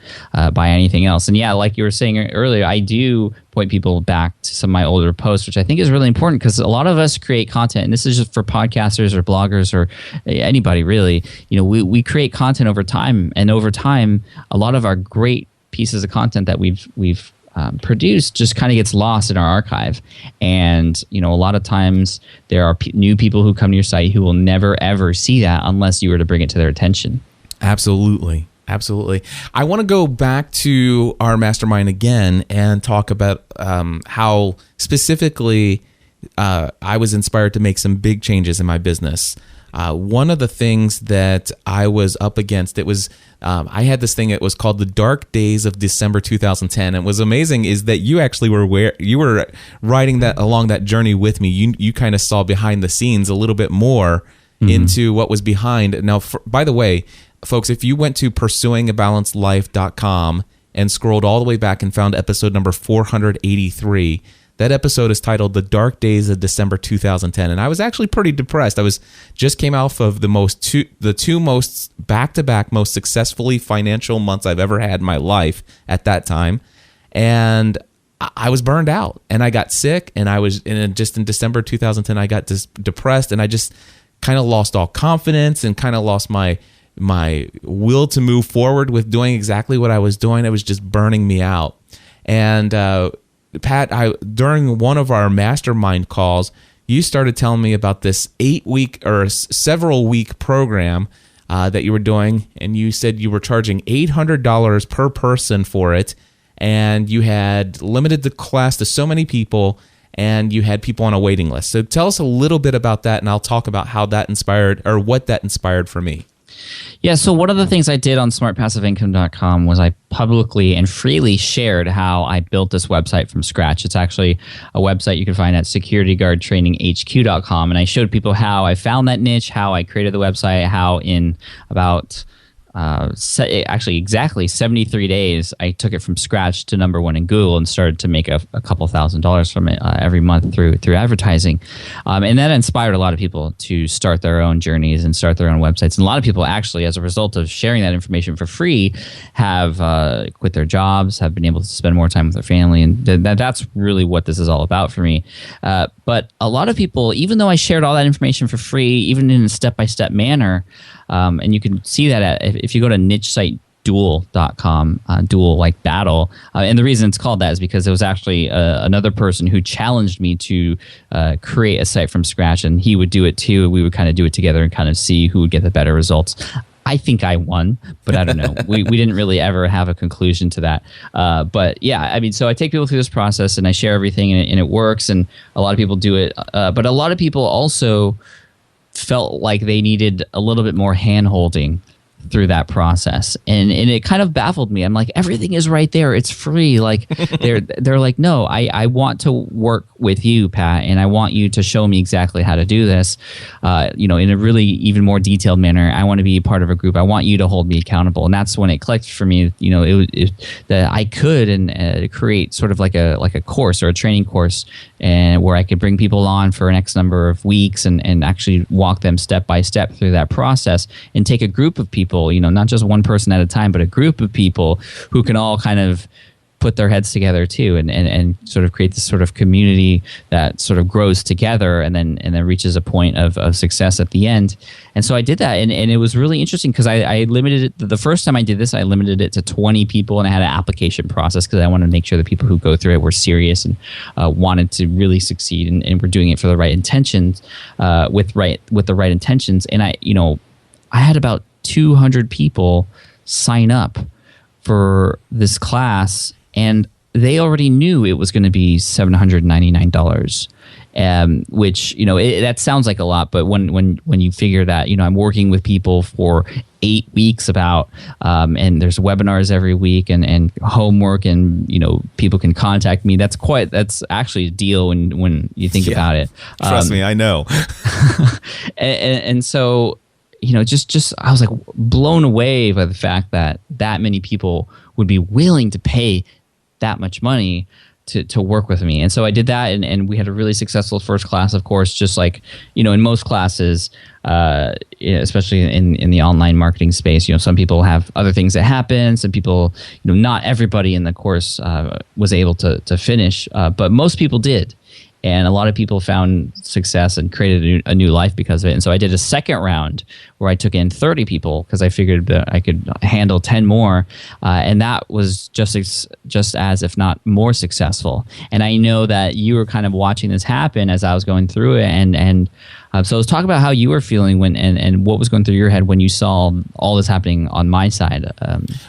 by anything else. And yeah, like you were saying earlier, I do point people back to some of my older posts, which I think is really important, because a lot of us create content, and this is just for podcasters or bloggers or anybody really. We create content over time, and over time, a lot of our great pieces of content that we've produced just kind of gets lost in our archive. And a lot of times there are new people who come to your site who will never ever see that unless you were to bring it to their attention. Absolutely. I want to go back to our mastermind again and talk about how specifically I was inspired to make some big changes in my business. One of the things that I was up against, it was I had this thing. It was called the Dark Days of December 2010. And what was amazing is that you actually were riding that along that journey with me. You kind of saw behind the scenes a little bit more into what was behind. Now, by the way, folks, if you went to pursuingabalancedlife.com and scrolled all the way back and found episode number 483. That episode is titled The Dark Days of December 2010. And I was actually pretty depressed. I was just came off of the two most back-to-back most successfully financial months I've ever had in my life at that time. And I was burned out, and I got sick, and I was just in December 2010, I got depressed, and I just kind of lost all confidence and kind of lost my will to move forward with doing exactly what I was doing. It was just burning me out. And Pat, during one of our mastermind calls, you started telling me about this 8-week or several week program that you were doing, and you said you were charging $800 per person for it, and you had limited the class to so many people, and you had people on a waiting list. So tell us a little bit about that, and I'll talk about how that inspired, or what that inspired for me. Yeah, so one of the things I did on smartpassiveincome.com was I publicly and freely shared how I built this website from scratch. It's actually a website you can find at securityguardtraininghq.com. And I showed people how I found that niche, how I created the website, how in about actually exactly 73 days, I took it from scratch to #1 in Google and started to make a couple $1,000s from it every month through advertising. And that inspired a lot of people to start their own journeys and start their own websites. And a lot of people actually, as a result of sharing that information for free, have quit their jobs, have been able to spend more time with their family. And that's really what this is all about for me. But a lot of people, even though I shared all that information for free, even in a step-by-step manner, and you can see that if you go to nichesiteduel.com, duel like battle. And the reason it's called that is because it was actually another person who challenged me to create a site from scratch, and he would do it too. We would kind of do it together and kind of see who would get the better results. I think I won, but I don't know. We didn't really ever have a conclusion to that. But yeah, I mean, so I take people through this process and I share everything, and it works, and a lot of people do it. But a lot of people also felt like they needed a little bit more hand-holding through that process, and it kind of baffled me. I'm like, everything is right there, it's free. Like they're like, no, I want to work with you, Pat, and I want you to show me exactly how to do this, in a really even more detailed manner. I want to be part of a group. I want you to hold me accountable. And that's when it clicked for me, that I could create sort of like a course or a training course, and where I could bring people on for an X number of weeks and actually walk them step by step through that process, and take a group of people, not just one person at a time, but a group of people who can all kind of put their heads together too, and sort of create this sort of community that sort of grows together and then reaches a point of success at the end. And so I did that, and it was really interesting because I limited it. The first time I did this, I limited it to 20 people, and I had an application process because I wanted to make sure the people who go through it were serious and wanted to really succeed, and were doing it for the right intentions, with the right intentions. And I had about 200 people sign up for this class, and they already knew it was going to be $799. Which that sounds like a lot, but when you figure that I'm working with people for 8 weeks and there's webinars every week and homework, and people can contact me. That's actually a deal when you think about it. Trust me, I know. and so just I was like blown away by the fact that many people would be willing to pay that much money to work with me. And so I did that, and we had a really successful first class, of course, just like, in most classes, especially in the online marketing space, some people have other things that happen. Some people, not everybody in the course was able to finish, but most people did. And a lot of people found success and created a new life because of it. And so I did a second round where I took in 30 people because I figured that I could handle 10 more. And that was just as, if not more successful. And I know that you were kind of watching this happen as I was going through it. And so let's talk about how you were feeling and what was going through your head when you saw all this happening on my side.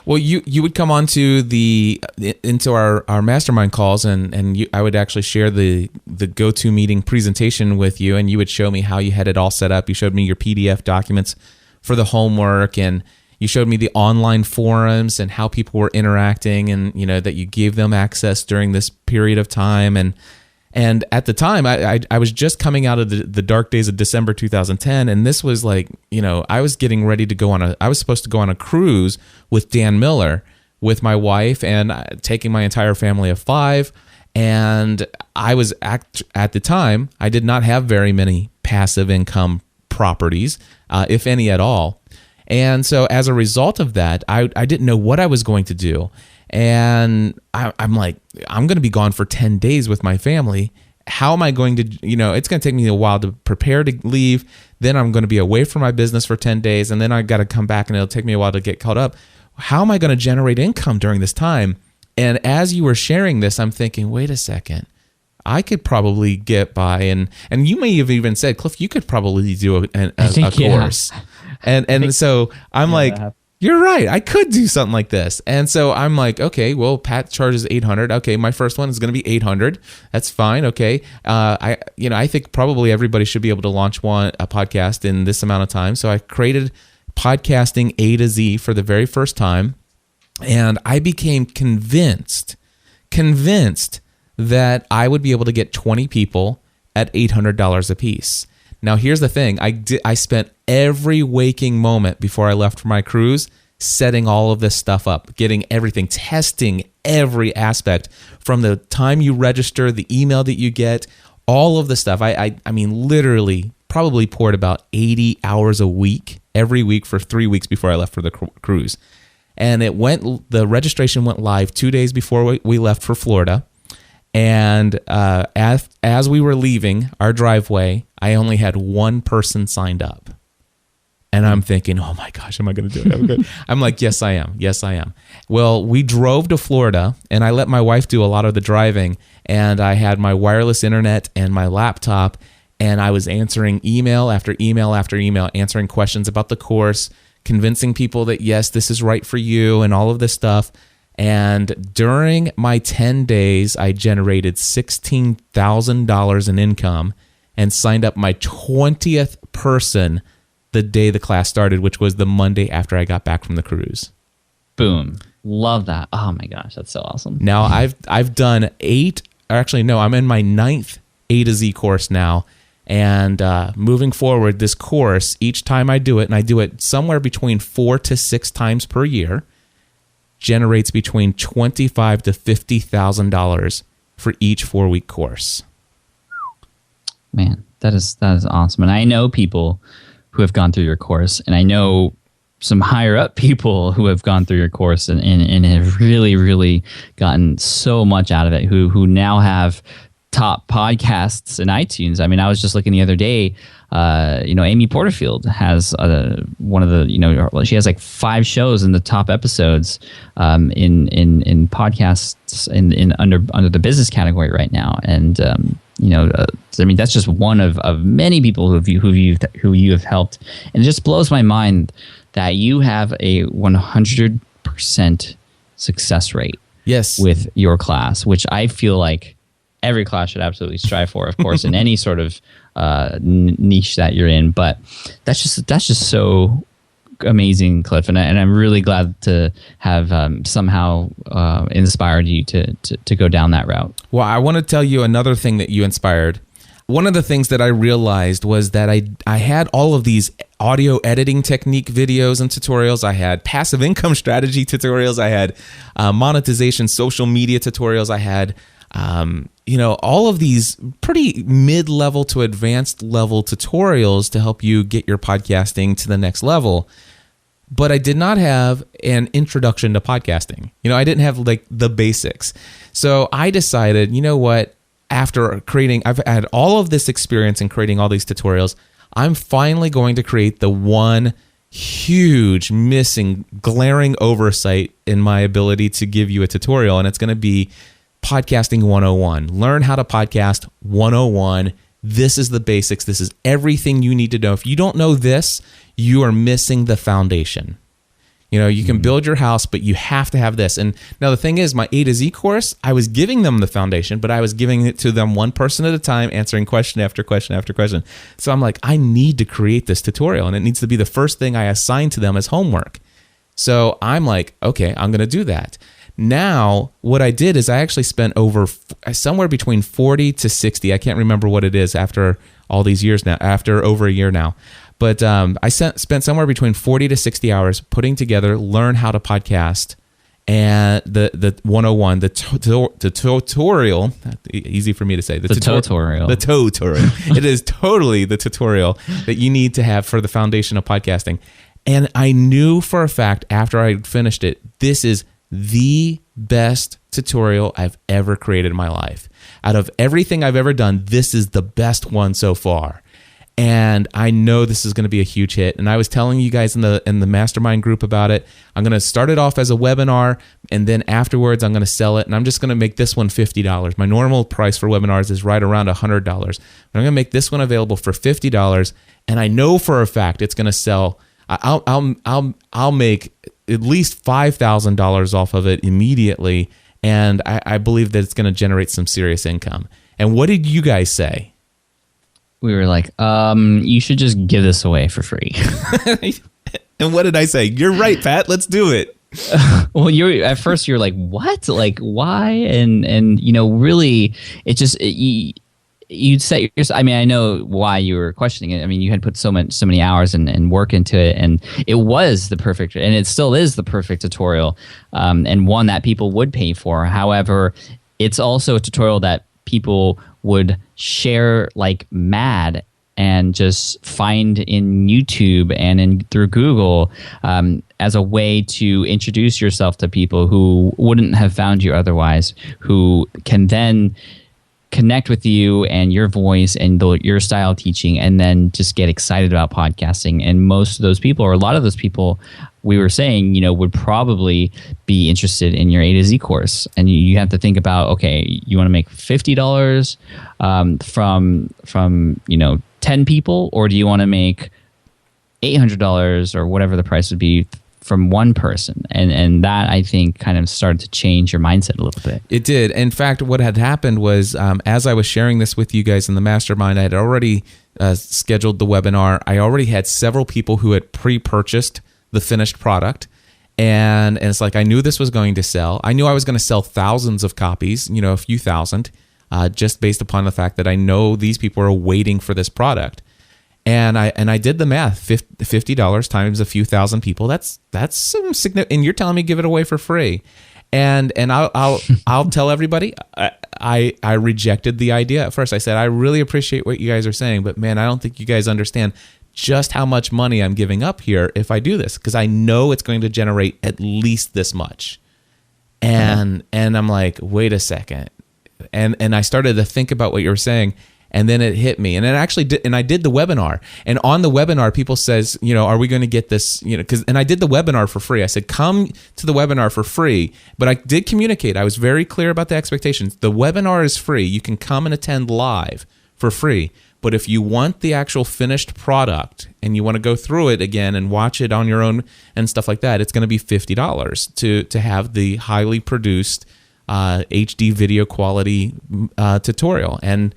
Well, you would come on to into our mastermind calls, and I would actually share the GoToMeeting presentation with you, and you would show me how you had it all set up. You showed me your PDF documents for the homework, and you showed me the online forums and how people were interacting, and that you gave them access during this period of time. And at the time, I was just coming out of the dark days of December 2010, and this was like, I was getting ready to I was supposed to go on a cruise with Dan Miller, with my wife, and taking my entire family of 5. And I was at the time, I did not have very many passive income properties, if any at all. And so as a result of that, I didn't know what I was going to do. And I'm like, I'm going to be gone for 10 days with my family. How am I going to, it's going to take me a while to prepare to leave. Then I'm going to be away from my business for 10 days. And then I got to come back, and it'll take me a while to get caught up. How am I going to generate income during this time? And as you were sharing this, I'm thinking, wait a second, I could probably get by. And you may have even said, Cliff, you could probably do a course. And so I'm like, you're right, I could do something like this. And so I'm like, okay, well, Pat charges $800. Okay, my first one is going to be $800. That's fine. Okay, I think probably everybody should be able to launch a podcast in this amount of time. So I created Podcasting A to Z for the very first time, and I became convinced that I would be able to get 20 people at $800 a piece. Now, here's the thing. I spent every waking moment before I left for my cruise setting all of this stuff up, getting everything, testing every aspect from the time you register, the email that you get, all of the stuff. I mean, literally probably poured about 80 hours a week, every week for 3 weeks before I left for the cruise. And the registration went live 2 days before we left for Florida. And as we were leaving our driveway, I only had one person signed up. And I'm thinking, oh my gosh, am I going to do it? I'm like, yes, I am. Yes, I am. Well, we drove to Florida, and I let my wife do a lot of the driving. And I had my wireless internet and my laptop, and I was answering email after email after email, answering questions about the course, convincing people that, yes, this is right for you, and all of this stuff. And during my 10 days, I generated $16,000 in income and signed up my 20th person the day the class started, which was the Monday after I got back from the cruise. Boom. Love that. Oh my gosh, that's so awesome. Now I've done I'm in my 9th A to Z course now. And moving forward, this course, each time I do it, and I do it somewhere between 4 to 6 times per year, generates between $25,000 to $50,000 for each 4-week course. Man, that is awesome. And I know people who have gone through your course, and I know some higher up people who have gone through your course and have really, really gotten so much out of it, who now have top podcasts in iTunes. I mean, I was just looking the other day, Amy Porterfield has one of the, she has like 5 shows in the top episodes in podcasts in under the business category right now. And, I mean, that's just one of many people who you have helped. And it just blows my mind that you have a 100% success rate with your class, which I feel like every class should absolutely strive for, of course, in any sort of niche that you're in. But that's just so amazing, Cliff, and I'm really glad to have somehow inspired you to go down that route. Well, I want to tell you another thing that you inspired. One of the things that I realized was that I had all of these audio editing technique videos and tutorials. I had passive income strategy tutorials. I had monetization social media tutorials. I had all of these pretty mid-level to advanced level tutorials to help you get your podcasting to the next level. But I did not have an introduction to podcasting. I didn't have like the basics. So I decided, you know what? After I've had all of this experience in creating all these tutorials, I'm finally going to create the one huge missing glaring oversight in my ability to give you a tutorial. And it's going to be Podcasting 101. Learn how to podcast 101. This is the basics. This is everything you need to know. If you don't know this, you are missing the foundation. You can build your house, but you have to have this. And now the thing is, my A to Z course, I was giving them the foundation, but I was giving it to them one person at a time, answering question after question after question. So I'm like, I need to create this tutorial, and it needs to be the first thing I assign to them as homework. So I'm like, okay, I'm going to do that. Now, what I did is I actually spent somewhere between 40 to 60. I can't remember what it is after all these years now, after over a year now. But I spent somewhere between 40 to 60 hours putting together Learn How to Podcast and the 101, the tutorial, easy for me to say. The tutorial. The tutorial. It is totally the tutorial that you need to have for the foundation of podcasting. And I knew for a fact after I finished it, this is the best tutorial I've ever created in my life. Out of everything I've ever done, this is the best one so far. And I know this is going to be a huge hit. And I was telling you guys in the mastermind group about it. I'm going to start it off as a webinar, and then afterwards I'm going to sell it. And I'm just going to make this one $50. My normal price for webinars is right around $100. But I'm going to make this one available for $50. And I know for a fact it's going to sell. I'll make at least $5,000 off of it immediately. And I believe that it's going to generate some serious income. And what did you guys say? We were like, you should just give this away for free. And what did I say? You're right, Pat. Let's do it. Well, at first you're like, what? Like, why? And really, it just you'd set yourself. I mean, I know why you were questioning it. I mean, you had put so many hours and work into it, and it was the perfect, and it still is the perfect tutorial, and one that people would pay for. However, it's also a tutorial that people would share like mad and just find in YouTube and through Google as a way to introduce yourself to people who wouldn't have found you otherwise, who can then connect with you and your voice and your style of teaching, and then just get excited about podcasting. And most of those people, or a lot of those people, we were saying, would probably be interested in your A to Z course. And you have to think about, okay, you want to make $50 from 10 people, or do you want to make $800 or whatever the price would be from one person? And that, I think, kind of started to change your mindset a little bit. It did. In fact, what had happened was, as I was sharing this with you guys in the mastermind, I had already scheduled the webinar. I already had several people who had pre-purchased the finished product. And it's like, I knew this was going to sell. I knew I was going to sell thousands of copies, a few thousand, just based upon the fact that I know these people are waiting for this product. And I did the math. $50 times a few thousand people. That's some significant. And you're telling me give it away for free. And I'll tell everybody. I rejected the idea at first. I said, I really appreciate what you guys are saying, but man, I don't think you guys understand. just how much money I'm giving up here if I do this, because I know it's going to generate at least this much. And I'm like, wait a second. And I started to think about what you were saying, and then it hit me. And it actually did, and I did the webinar. And on the webinar, people says, are we going to get this, and I did the webinar for free. I said, come to the webinar for free. But I did communicate. I was very clear about the expectations. The webinar is free. You can come and attend live for free. But if you want the actual finished product and you want to go through it again and watch it on your own and stuff like that, it's going to be $50 to have the highly produced HD video quality tutorial. And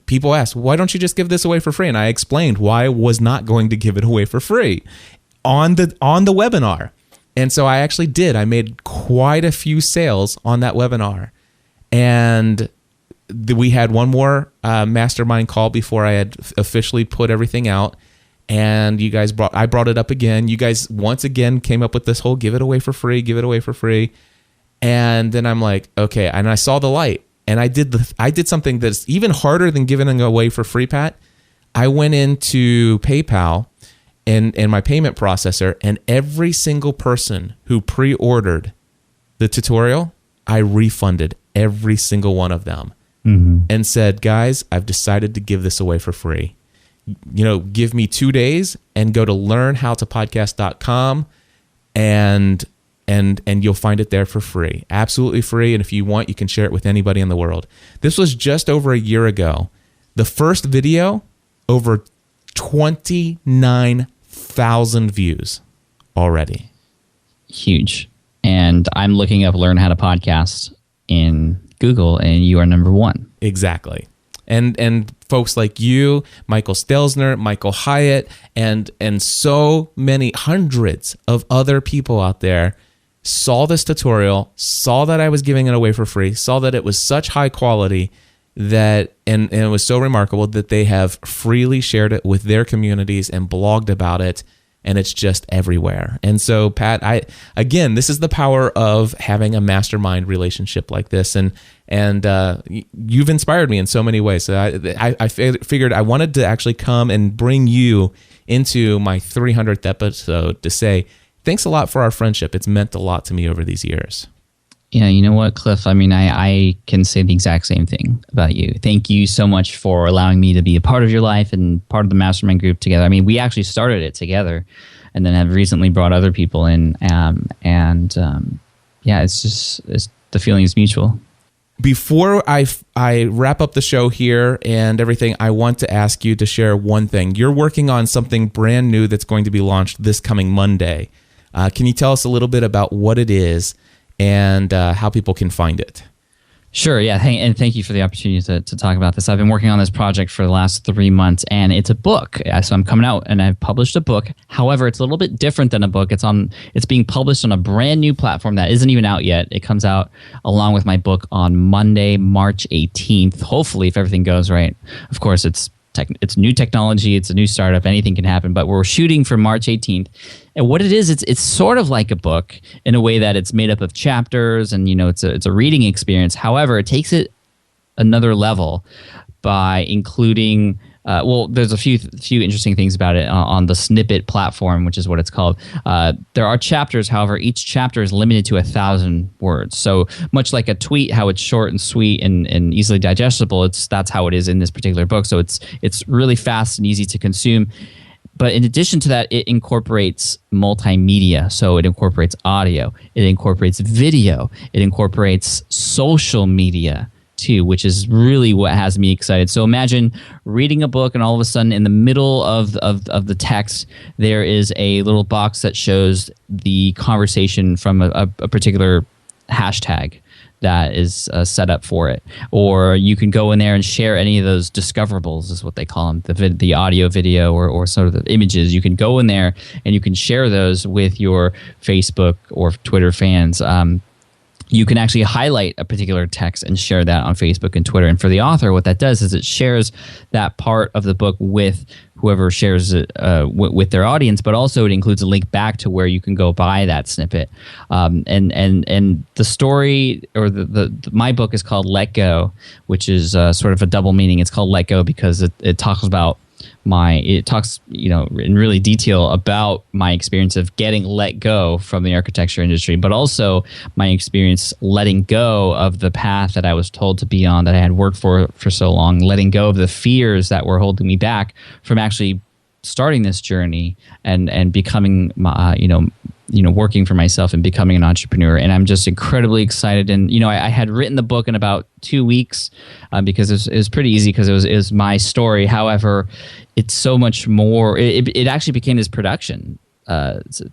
people ask, why don't you just give this away for free? And I explained why I was not going to give it away for free on the webinar. And so I actually did. I made quite a few sales on that webinar. And we had one more mastermind call before I had officially put everything out. And I brought it up again. You guys once again came up with this whole give it away for free. And then I'm like, okay. And I saw the light. And I did something that's even harder than giving it away for free, Pat. I went into PayPal and my payment processor, and every single person who pre-ordered the tutorial, I refunded every single one of them and said, guys, I've decided to give this away for free. Give me 2 days and go to learnhowtopodcast.com and you'll find it there for free, absolutely free. And if you want, you can share it with anybody in the world. This was just over a year ago. The first video, over 29,000 views already. Huge. And I'm looking up Learn How to Podcast in Google, and you are number one. Exactly. And folks like you, Michael Stelzner, Michael Hyatt, and so many hundreds of other people out there saw this tutorial, saw that I was giving it away for free, saw that it was such high quality that, and it was so remarkable that they have freely shared it with their communities and blogged about it, and it's just everywhere. And so, Pat, this is the power of having a mastermind relationship like this, and you've inspired me in so many ways. So I figured I wanted to actually come and bring you into my 300th episode to say, thanks a lot for our friendship. It's meant a lot to me over these years. Yeah, you know what, Cliff? I mean, I can say the exact same thing about you. Thank you so much for allowing me to be a part of your life and part of the mastermind group together. I mean, we actually started it together and then have recently brought other people in. It's the feeling is mutual. Before I wrap up the show here and everything, I want to ask you to share one thing. You're working on something brand new that's going to be launched this coming Monday. Can you tell us a little bit about what it is and how people can find it? Sure, yeah, and thank you for the opportunity to talk about this. I've been working on this project for the last 3 months, and it's a book. So I'm coming out, and I've published a book. However, it's a little bit different than a book. It's being published on a brand new platform that isn't even out yet. It comes out along with my book on Monday, March 18th, hopefully, if everything goes right. Of course, it's new technology, it's a new startup, anything can happen, but we're shooting for March 18th. And what it is, it's sort of like a book in a way that it's made up of chapters, and it's a reading experience. However, it takes it another level by including there's a few interesting things about it on the Snippet platform, which is what it's called. There are chapters, however, each chapter is limited to 1,000 words. So much like a tweet, how it's short and sweet and easily digestible, that's how it is in this particular book. So it's really fast and easy to consume. But in addition to that, it incorporates multimedia. So it incorporates audio, it incorporates video, it incorporates social media too, which is really what has me excited. So imagine reading a book and all of a sudden in the middle of the text, there is a little box that shows the conversation from a particular hashtag that is set up for it. Or you can go in there and share any of those discoverables, is what they call them, the audio, video, or sort of the images. You can go in there and you can share those with your Facebook or Twitter fans. You can actually highlight a particular text and share that on Facebook and Twitter. And for the author, what that does is it shares that part of the book with whoever shares it with their audience, but also it includes a link back to where you can go buy that snippet. And the story, or my book is called Let Go, which is sort of a double meaning. It's called Let Go because it talks about it talks, in really detail about my experience of getting let go from the architecture industry, but also my experience letting go of the path that I was told to be on, that I had worked for so long, letting go of the fears that were holding me back from actually starting this journey and becoming working for myself and becoming an entrepreneur. And I'm just incredibly excited. And, I had written the book in about 2 weeks because it was pretty easy because it was my story. However, it's so much more. It actually became this production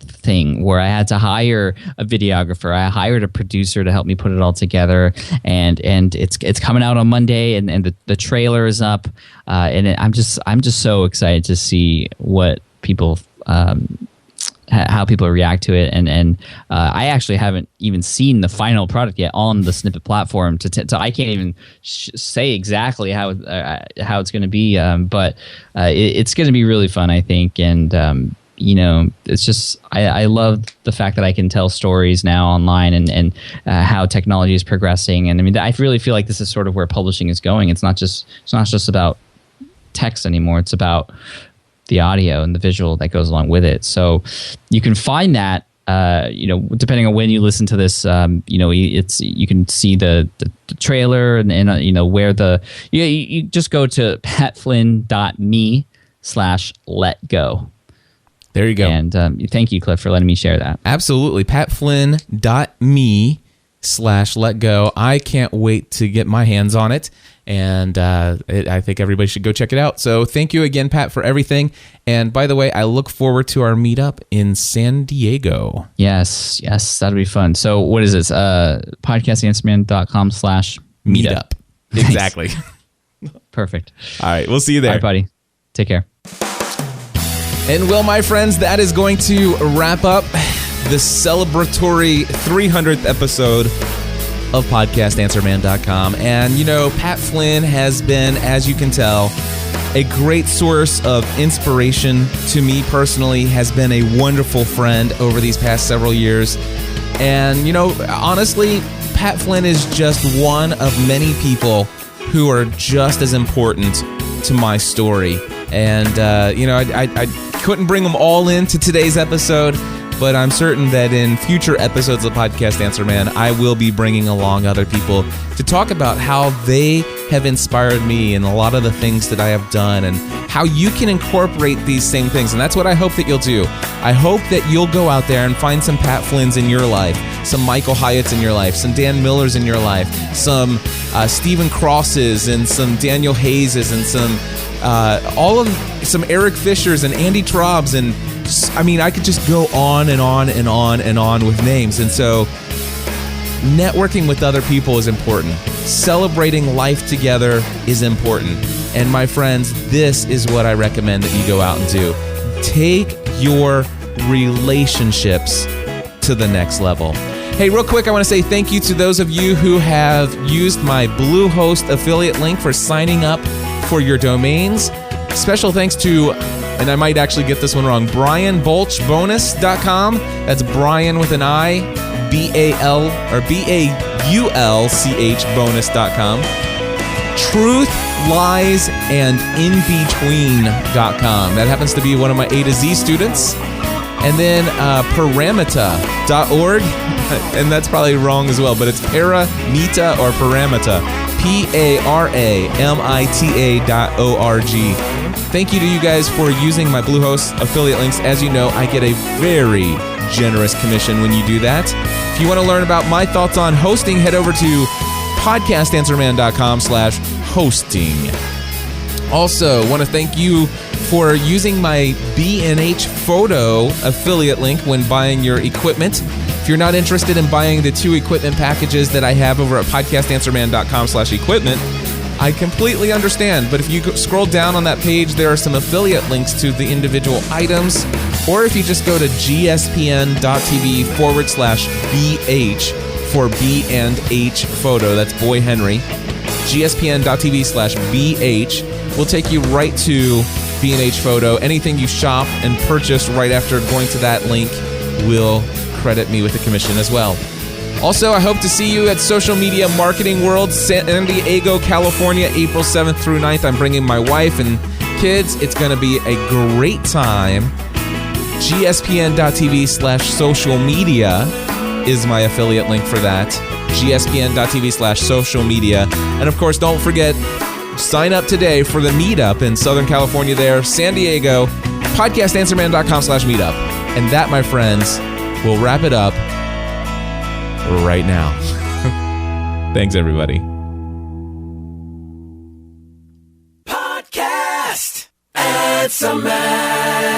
thing where I had to hire a videographer. I hired a producer to help me put it all together, and it's coming out on Monday, and the trailer is up, and I'm just so excited to see what people how people react to it, and I actually haven't even seen the final product yet on the Snippet platform, so I can't even say exactly how it's going to be, but it's going to be really fun, I think, and it's just I love the fact that I can tell stories now online and how technology is progressing, and I mean I really feel like this is sort of where publishing is going. It's not just about text anymore. It's about the audio and the visual that goes along with it. So you can find that depending on when you listen to this, you can see the trailer and where you just go to patflynn.me/letgo. There you go. And thank you, Cliff, for letting me share that. Absolutely. patflynn.me/letgo. I can't wait to get my hands on it. And I think everybody should go check it out. So thank you again, Pat, for everything. And by the way, I look forward to our meetup in San Diego. Yes, that'll be fun. So what is this? podcastanswerman.com/meetup. Exactly. Perfect. All right. We'll see you there. All right, buddy. Take care. And well, my friends, that is going to wrap up the celebratory 300th episode of podcastanswerman.com. And, Pat Flynn has been, as you can tell, a great source of inspiration to me personally, has been a wonderful friend over these past several years. And, honestly, Pat Flynn is just one of many people who are just as important to my story. And, I couldn't bring them all into today's episode, but I'm certain that in future episodes of Podcast Answer Man, I will be bringing along other people to talk about how they have inspired me and a lot of the things that I have done and how you can incorporate these same things. And that's what I hope that you'll do. I hope that you'll go out there and find some Pat Flynns in your life, some Michael Hyatts in your life, some Dan Millers in your life, some Stephen Crosses and some Daniel Hayeses and some some Eric Fishers and Andy Traubs, and I could just go on and on and on and on with names. And so networking with other people is important. Celebrating life together is important. And my friends, this is what I recommend that you go out and do. Take your relationships to the next level. Hey, real quick, I want to say thank you to those of you who have used my Bluehost affiliate link for signing up for your domains. Special thanks to, and I might actually get this one wrong, BrianBulchBonus.com. That's Brian with an I, B-A-L, or B-A-U-L-C-H bonus.com. Truth, Lies, and InBetween.com. That happens to be one of my A to Z students. And then Paramita.org, and that's probably wrong as well, but it's Paramita or Paramita, Paramita.org. Thank you to you guys for using my Bluehost affiliate links. As you know, I get a very generous commission when you do that. If you want to learn about my thoughts on hosting, head over to podcastanswerman.com/hosting. Also, want to thank you for using my B&H Photo affiliate link when buying your equipment. If you're not interested in buying the 2 equipment packages that I have over at podcastanswerman.com/equipment, I completely understand. But if you scroll down on that page, there are some affiliate links to the individual items. Or if you just go to gspn.tv/BH for B&H Photo, that's Boy Henry, gspn.tv/BH will take you right to B&H Photo. Anything you shop and purchase right after going to that link will credit me with a commission as well. Also, I hope to see you at Social Media Marketing World, San Diego, California, April 7th through 9th. I'm bringing my wife and Kids, it's going to be a great time. gspn.tv/social media is my affiliate link for that. gspn.tv/social media. And of course, don't forget, sign up today for the meetup in Southern California there, San Diego, podcastanswerman.com/meetup. And that, my friends, will wrap it up right now. Thanks, everybody. Podcast Answer Man.